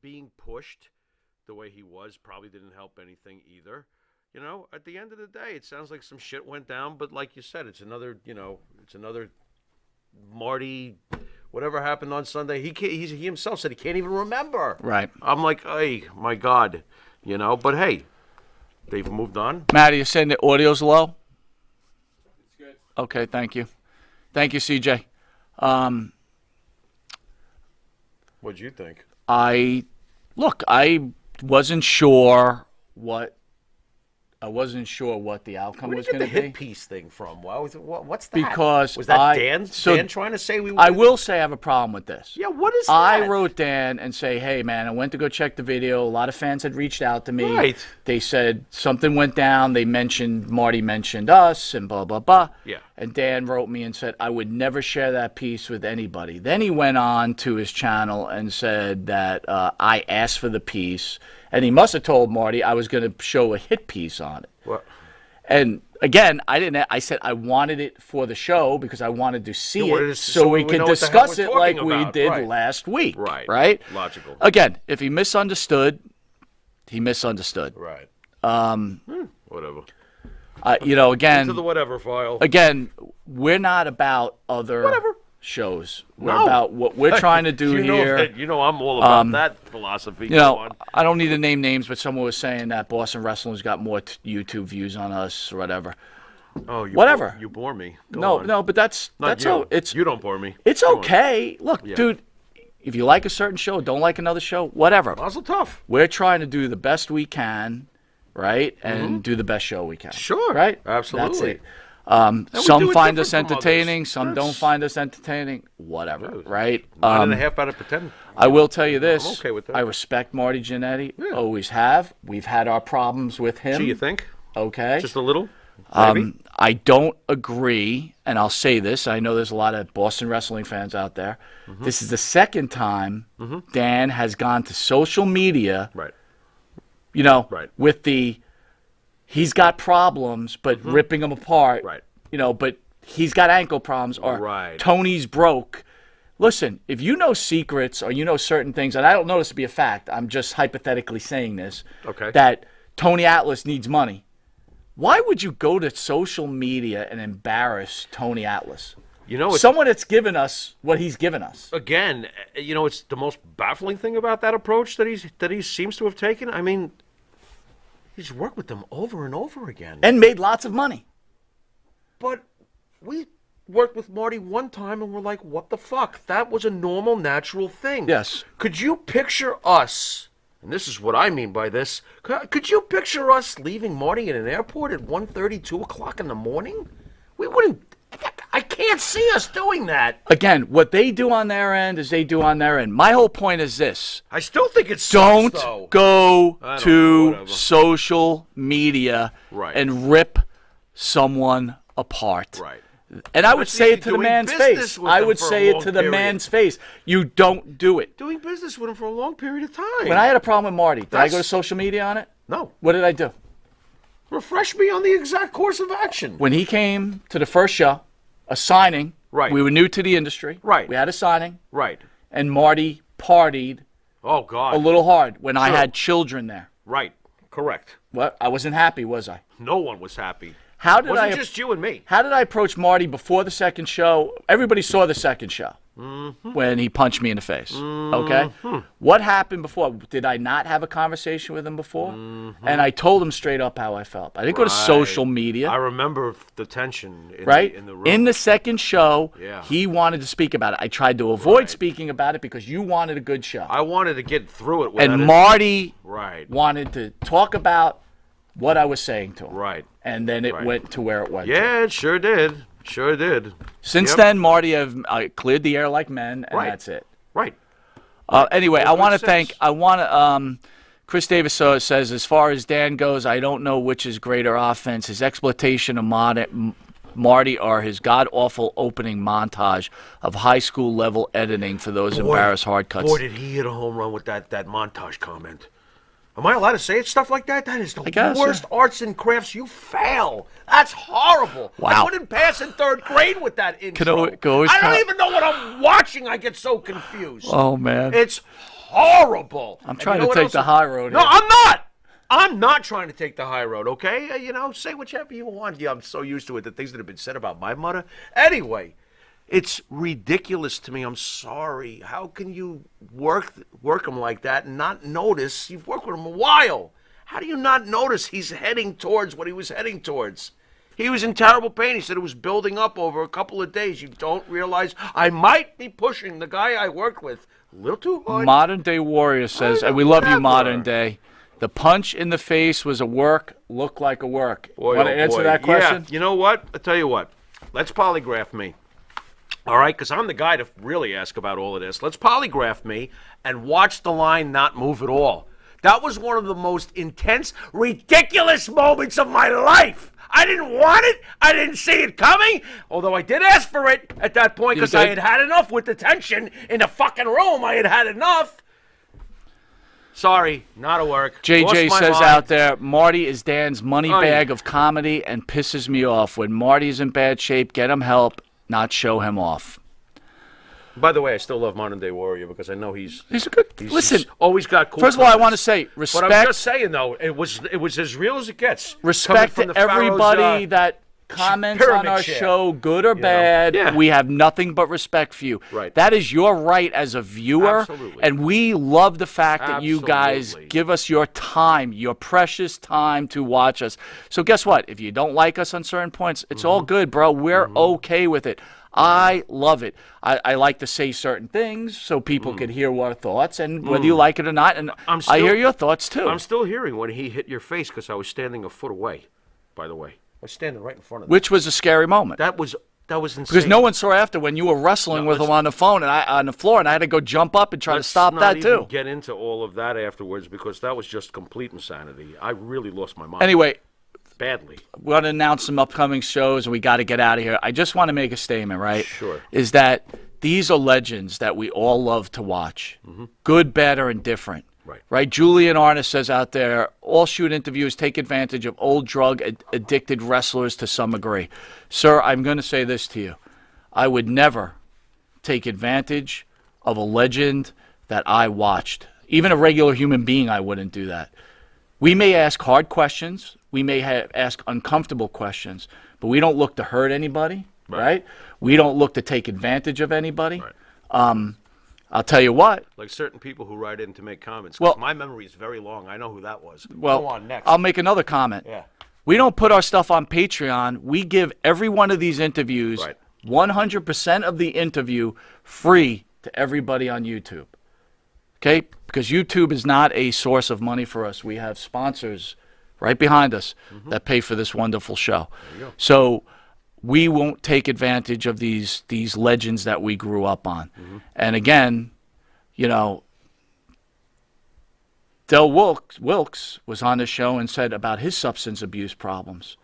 Speaker 2: Being pushed the way he was probably didn't help anything either. You know, at the end of the day, it sounds like some shit went down, but like you said, it's another Marty, whatever happened on Sunday. He himself said he can't even remember.
Speaker 1: Right.
Speaker 2: I'm like, hey, my God, you know, but hey, they've moved on.
Speaker 1: Matty, you're saying the audio's low? It's good. Okay, thank you. Thank you, CJ.
Speaker 2: What'd you think?
Speaker 1: I wasn't sure what the outcome
Speaker 2: Where
Speaker 1: was
Speaker 2: did you
Speaker 1: going
Speaker 2: get
Speaker 1: to
Speaker 2: the
Speaker 1: be.
Speaker 2: hit piece thing from? What's that?
Speaker 1: Because
Speaker 2: was that
Speaker 1: I-
Speaker 2: Dan?
Speaker 1: so
Speaker 2: Dan trying to say we?
Speaker 1: I will say I have a problem with this.
Speaker 2: Yeah, what is that?
Speaker 1: I wrote Dan and say, hey, man, I went to go check the video. A lot of fans had reached out to me.
Speaker 2: Right.
Speaker 1: They said something went down. Marty mentioned us and blah, blah, blah.
Speaker 2: Yeah.
Speaker 1: And Dan wrote me and said, I would never share that piece with anybody. Then he went on to his channel and said that I asked for the piece. And he must have told Marty I was going to show a hit piece on it.
Speaker 2: What?
Speaker 1: And again, I didn't. I said I wanted it for the show because I wanted to see
Speaker 2: wanted
Speaker 1: it
Speaker 2: to-
Speaker 1: so we
Speaker 2: we
Speaker 1: could
Speaker 2: know what the hell
Speaker 1: discuss
Speaker 2: we're
Speaker 1: it like
Speaker 2: talking
Speaker 1: we
Speaker 2: about.
Speaker 1: did
Speaker 2: Right.
Speaker 1: last week.
Speaker 2: Right.
Speaker 1: Right.
Speaker 2: Logical.
Speaker 1: Again, if he misunderstood, he misunderstood.
Speaker 2: Right. Whatever.
Speaker 1: Again,
Speaker 2: To the whatever file.
Speaker 1: again, we're not about other shows. We're
Speaker 2: No.
Speaker 1: about what we're trying to do here.
Speaker 2: I'm all about that philosophy.
Speaker 1: You know, I don't need to name names, but someone was saying that Boston Wrestling's got more YouTube views on us or whatever.
Speaker 2: Oh, you
Speaker 1: whatever.
Speaker 2: You bore me. Go
Speaker 1: No,
Speaker 2: on.
Speaker 1: no, but that's
Speaker 2: Not you.
Speaker 1: all. It's
Speaker 2: You don't bore me.
Speaker 1: It's
Speaker 2: Go on.
Speaker 1: okay. Look,
Speaker 2: Yeah.
Speaker 1: dude, if you like a certain show, don't like another show, whatever.
Speaker 2: Mazel tov.
Speaker 1: We're trying to do the best we can, right? And do the best show we can.
Speaker 2: Sure.
Speaker 1: Right?
Speaker 2: Absolutely.
Speaker 1: That's it. Some
Speaker 2: do it
Speaker 1: find us
Speaker 2: different from
Speaker 1: entertaining,
Speaker 2: others.
Speaker 1: some don't find us entertaining. Whatever, right?
Speaker 2: 9.5 out of 10.
Speaker 1: I will tell you this.
Speaker 2: I'm okay with that.
Speaker 1: I respect Marty Jannetty. Always have. We've had our problems with him.
Speaker 2: Gee, you think?
Speaker 1: Okay.
Speaker 2: Just a little? Maybe?
Speaker 1: I don't agree, and I'll say this. I know there's a lot of Boston wrestling fans out there. This is the second time Dan has gone to social media,
Speaker 2: Right. Right.
Speaker 1: with he's got problems, but ripping them apart,
Speaker 2: Right.
Speaker 1: But he's got ankle problems, or
Speaker 2: Right.
Speaker 1: Tony's broke. Listen, if you know secrets or you know certain things, and I don't know this to be a fact, I'm just hypothetically saying this,
Speaker 2: Okay.
Speaker 1: that Tony Atlas needs money. Why would you go to social media and embarrass Tony Atlas?
Speaker 2: It's,
Speaker 1: Someone that's given us what he's given us.
Speaker 2: again, it's the most baffling thing about that approach that he seems to have taken. I mean, he's worked with them over and over again.
Speaker 1: And made lots of money.
Speaker 2: But we worked with Marty one time and we're like, what the fuck? That was a normal, natural thing.
Speaker 1: Yes.
Speaker 2: Could you picture us, and this is what I mean by this, could you picture us leaving Marty in an airport at 1:30, 2 o'clock in the morning? We wouldn't, I can't see us doing that.
Speaker 1: Again, what they do on their end is they do on their end. My whole point is this.
Speaker 2: I still think it's
Speaker 1: Don't
Speaker 2: though.
Speaker 1: go
Speaker 2: I don't know,
Speaker 1: to
Speaker 2: whatever.
Speaker 1: social media
Speaker 2: Right.
Speaker 1: and rip someone apart.
Speaker 2: Right.
Speaker 1: And I would say it to the
Speaker 2: Doing
Speaker 1: man's
Speaker 2: business
Speaker 1: face.
Speaker 2: with
Speaker 1: I
Speaker 2: them
Speaker 1: would
Speaker 2: for a
Speaker 1: say it
Speaker 2: long
Speaker 1: to the
Speaker 2: period.
Speaker 1: man's face. You don't do it.
Speaker 2: Doing business with him for a long period of time.
Speaker 1: When I had a problem with Marty, did I go to
Speaker 2: That's-
Speaker 1: social media on it?
Speaker 2: No.
Speaker 1: What did I do?
Speaker 2: Refresh me on the exact course of action.
Speaker 1: When he came to the first show, a signing.
Speaker 2: Right.
Speaker 1: We were new to the industry.
Speaker 2: Right.
Speaker 1: We had a signing.
Speaker 2: Right.
Speaker 1: And Marty partied
Speaker 2: Oh, God.
Speaker 1: a little hard when I
Speaker 2: Sure.
Speaker 1: had children there.
Speaker 2: Right. Correct.
Speaker 1: What? I wasn't happy, was I?
Speaker 2: No one was happy.
Speaker 1: How did
Speaker 2: Wasn't
Speaker 1: I
Speaker 2: just you and me.
Speaker 1: How did I approach Marty before the second show? Everybody saw the second show when he punched me in the face. Okay? What happened before? Did I not have a conversation with him before? And I told him straight up how I felt. I didn't go to social media.
Speaker 2: I remember the tension in,
Speaker 1: Right?
Speaker 2: in the room.
Speaker 1: In the second show,
Speaker 2: Yeah.
Speaker 1: he wanted to speak about it. I tried to avoid speaking about it because you wanted a good show.
Speaker 2: I wanted to get through it without
Speaker 1: And
Speaker 2: it.
Speaker 1: Marty
Speaker 2: Right.
Speaker 1: wanted to talk about what I was saying to him.
Speaker 2: Right.
Speaker 1: And then it
Speaker 2: Right.
Speaker 1: went to where it went.
Speaker 2: Yeah, it sure did. Sure did.
Speaker 1: Since
Speaker 2: Yep.
Speaker 1: then, Marty have cleared the air like men, and
Speaker 2: Right.
Speaker 1: that's it.
Speaker 2: Right.
Speaker 1: Anyway, I
Speaker 2: Over
Speaker 1: want to
Speaker 2: since.
Speaker 1: thank. Chris Davis says, as far as Dan goes, I don't know which is greater offense: his exploitation of Marty or his god awful opening montage of high school level editing for those embarrassed hard cuts.
Speaker 2: Boy, did he hit a home run with that montage comment. Am I allowed to say stuff like that? That is the
Speaker 1: guess,
Speaker 2: worst arts and crafts. You fail. That's horrible. I
Speaker 1: Wow.
Speaker 2: couldn't pass in third grade with that intro.
Speaker 1: go
Speaker 2: I don't even know what I'm watching. I get so confused.
Speaker 1: Oh man,
Speaker 2: It's horrible.
Speaker 1: I'm trying to take the high road
Speaker 2: No,
Speaker 1: here.
Speaker 2: I'm not. I'm not trying to take the high road, okay? Say whichever you want. Yeah, I'm so used to it, the things that have been said about my mother. Anyway, it's ridiculous to me. I'm sorry. How can you work him like that and not notice? You've worked with him a while. How do you not notice he's heading towards what he was heading towards? He was in terrible pain. He said it was building up over a couple of days. You don't realize I might be pushing the guy I worked with a little too hard.
Speaker 1: Modern Day Warrior says, and we love you, Modern Day. The punch in the face was a work, looked like a work.
Speaker 2: Boy,
Speaker 1: Want to
Speaker 2: oh
Speaker 1: answer
Speaker 2: boy.
Speaker 1: that question?
Speaker 2: Yeah. You know what? I'll tell you what. Let's polygraph me. All right? Because I'm the guy to really ask about all of this. Let's polygraph me and watch the line not move at all. That was one of the most intense, ridiculous moments of my life. I didn't want it. I didn't see it coming. Although I did ask for it at that point because I
Speaker 1: did?
Speaker 2: had had enough with the tension in the fucking room. I had had enough. Sorry, not a work.
Speaker 1: JJ
Speaker 2: Lost my
Speaker 1: says
Speaker 2: mind.
Speaker 1: out there, Marty is Dan's money
Speaker 2: Oh,
Speaker 1: bag
Speaker 2: yeah.
Speaker 1: of comedy and pisses me off. When Marty's in bad shape, get him help, not show him off.
Speaker 2: By the way, I still love Modern Day Warrior because I know he's
Speaker 1: He's a good. Listen,
Speaker 2: he's always got cool.
Speaker 1: first of all, I
Speaker 2: comments.
Speaker 1: want to say
Speaker 2: But
Speaker 1: respect.
Speaker 2: I'm just saying though, it was as real as it gets.
Speaker 1: Respect
Speaker 2: Coming
Speaker 1: to
Speaker 2: from the Pharaoh's,
Speaker 1: everybody that comments on
Speaker 2: pyramid
Speaker 1: our
Speaker 2: chair,
Speaker 1: show, good or bad.
Speaker 2: Yeah.
Speaker 1: We have nothing but respect for you.
Speaker 2: Right.
Speaker 1: That is your right as a viewer.
Speaker 2: Absolutely.
Speaker 1: And we love the fact that you guys
Speaker 2: Absolutely.
Speaker 1: give us your time, your precious time to watch us. So guess what? If you don't like us on certain points, it's all
Speaker 2: Mm-hmm.
Speaker 1: good, bro. We're okay with it. I love it. I like to say certain things so people can hear our thoughts, and whether you like it or not. And
Speaker 2: I'm
Speaker 1: I hear
Speaker 2: still-
Speaker 1: your thoughts too.
Speaker 2: I'm still hearing when he hit your face because I was standing a foot away. By the way, was standing right in front of them.
Speaker 1: which was a scary moment.
Speaker 2: That was insane.
Speaker 1: Because no one saw after when you were wrestling with him on the phone and on the floor, and I had to go jump up and try to stop that
Speaker 2: Let's not even
Speaker 1: too.
Speaker 2: get into all of that afterwards because that was just complete insanity. I really lost my mind.
Speaker 1: Anyway,
Speaker 2: badly.
Speaker 1: we want to announce some upcoming shows, and we got to get out of here. I just want to make a statement, right?
Speaker 2: Sure.
Speaker 1: Is that these are legends that we all love to watch, good, bad, or indifferent. Right? Julian Arness says out there, all shoot interviews take advantage of old drug-addicted wrestlers to some degree. Sir, I'm going to say this to you. I would never take advantage of a legend that I watched. Even a regular human being, I wouldn't do that. We may ask hard questions. We may ask uncomfortable questions, but we don't look to hurt anybody, right? We don't look to take advantage of anybody.
Speaker 2: Right.
Speaker 1: I'll tell you what.
Speaker 2: Like certain people who write in to make comments.
Speaker 1: Well,
Speaker 2: my memory is very long. I know who that was.
Speaker 1: Well,
Speaker 2: go on next.
Speaker 1: I'll make another comment.
Speaker 2: Yeah.
Speaker 1: We don't put our stuff on Patreon. We give every one of these interviews, 100% of the interview, free to everybody on YouTube. Okay? Because YouTube is not a source of money for us. We have sponsors right behind us that pay for this wonderful show.
Speaker 2: There you go.
Speaker 1: So we won't take advantage of these legends that we grew up on. And again, you know, Del Wilkes was on the show and said about his substance abuse problems.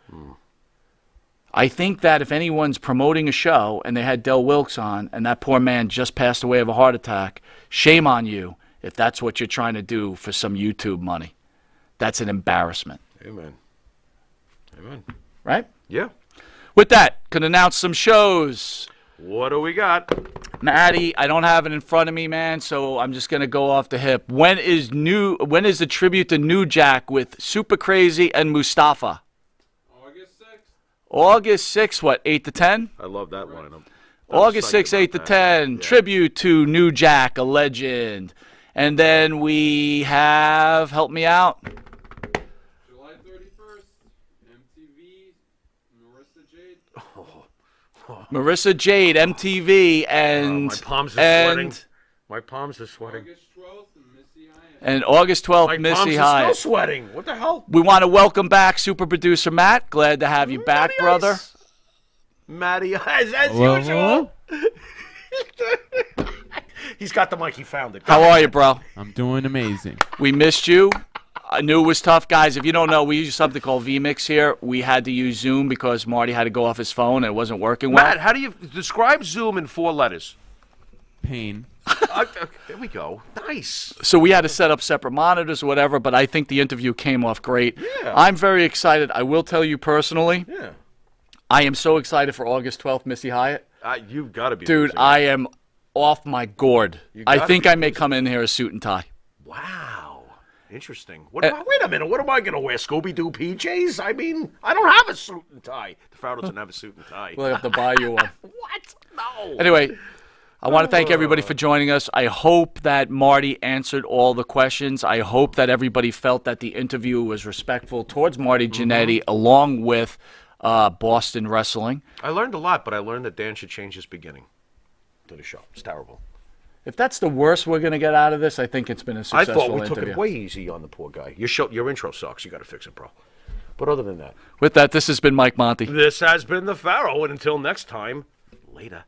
Speaker 1: I think that if anyone's promoting a show and they had Del Wilkes on and that poor man just passed away of a heart attack, shame on you if that's what you're trying to do for some YouTube money. That's an embarrassment.
Speaker 2: Amen. Amen.
Speaker 1: Right?
Speaker 2: Yeah.
Speaker 1: With that, can announce some shows.
Speaker 2: What do we got?
Speaker 1: Matty, I don't have it in front of me, man, so I'm just going to go off the hip. When is the tribute to New Jack with Super Crazy and Mustafa?
Speaker 6: August 6th.
Speaker 1: August 6th, what, 8 to 10?
Speaker 2: I love that lineup.
Speaker 1: August 6th, 8 to 10.
Speaker 2: Yeah.
Speaker 1: Tribute to New Jack, a legend. And then we have, help me out.
Speaker 6: July 31st, MTV, Marissa Jade.
Speaker 1: Marissa Jade, MTV, and
Speaker 2: my palms are sweating. My palms are sweating.
Speaker 6: August 12th, Missy Hyatt.
Speaker 1: And August 12th,
Speaker 2: My
Speaker 1: Missy
Speaker 2: palms are
Speaker 1: Hyatt.
Speaker 2: still sweating. What the hell?
Speaker 1: We want to welcome back super producer Matt. Glad to have you back, brother.
Speaker 2: Matty Ice, as usual. He's got the mic. He found it.
Speaker 1: How are you, bro?
Speaker 7: I'm doing amazing.
Speaker 1: We missed you. I knew it was tough, guys. If you don't know, we use something called vMix here. We had to use Zoom because Marty had to go off his phone and it wasn't working well.
Speaker 2: Matt, how do you describe Zoom in 4 letters?
Speaker 7: Pain.
Speaker 2: There we go. Nice.
Speaker 1: So we had to set up separate monitors or whatever, but I think the interview came off great.
Speaker 2: Yeah.
Speaker 1: I'm very excited. I will tell you personally,
Speaker 2: Yeah.
Speaker 1: I am so excited for August 12th, Missy Hyatt.
Speaker 2: You've got to be.
Speaker 1: Dude,
Speaker 2: losing.
Speaker 1: I am off my gourd.
Speaker 2: You
Speaker 1: I
Speaker 2: gotta
Speaker 1: think
Speaker 2: be
Speaker 1: I may come in here a suit and tie.
Speaker 2: Wow. Interesting. Wait a minute. What am I going to wear? Scooby-Doo PJs? I mean, I don't have a suit and tie. The Pharaoh doesn't have a suit and tie.
Speaker 1: We'll have to buy you one.
Speaker 2: What? No.
Speaker 1: Anyway, I want to thank everybody for joining us. I hope that Marty answered all the questions. I hope that everybody felt that the interview was respectful towards Marty Jannetty along with Boston Wrestling.
Speaker 2: I learned a lot, but I learned that Dan should change his beginning to the show. It's terrible.
Speaker 1: If that's the worst we're going to get out of this, I think it's been a
Speaker 2: I
Speaker 1: successful
Speaker 2: thought we
Speaker 1: interview.
Speaker 2: took it way easy on the poor guy. Your intro sucks. You got to fix it, bro. But other than that,
Speaker 1: With that, this has been Mike Monty.
Speaker 2: this has been the Pharaoh, and until next time, later.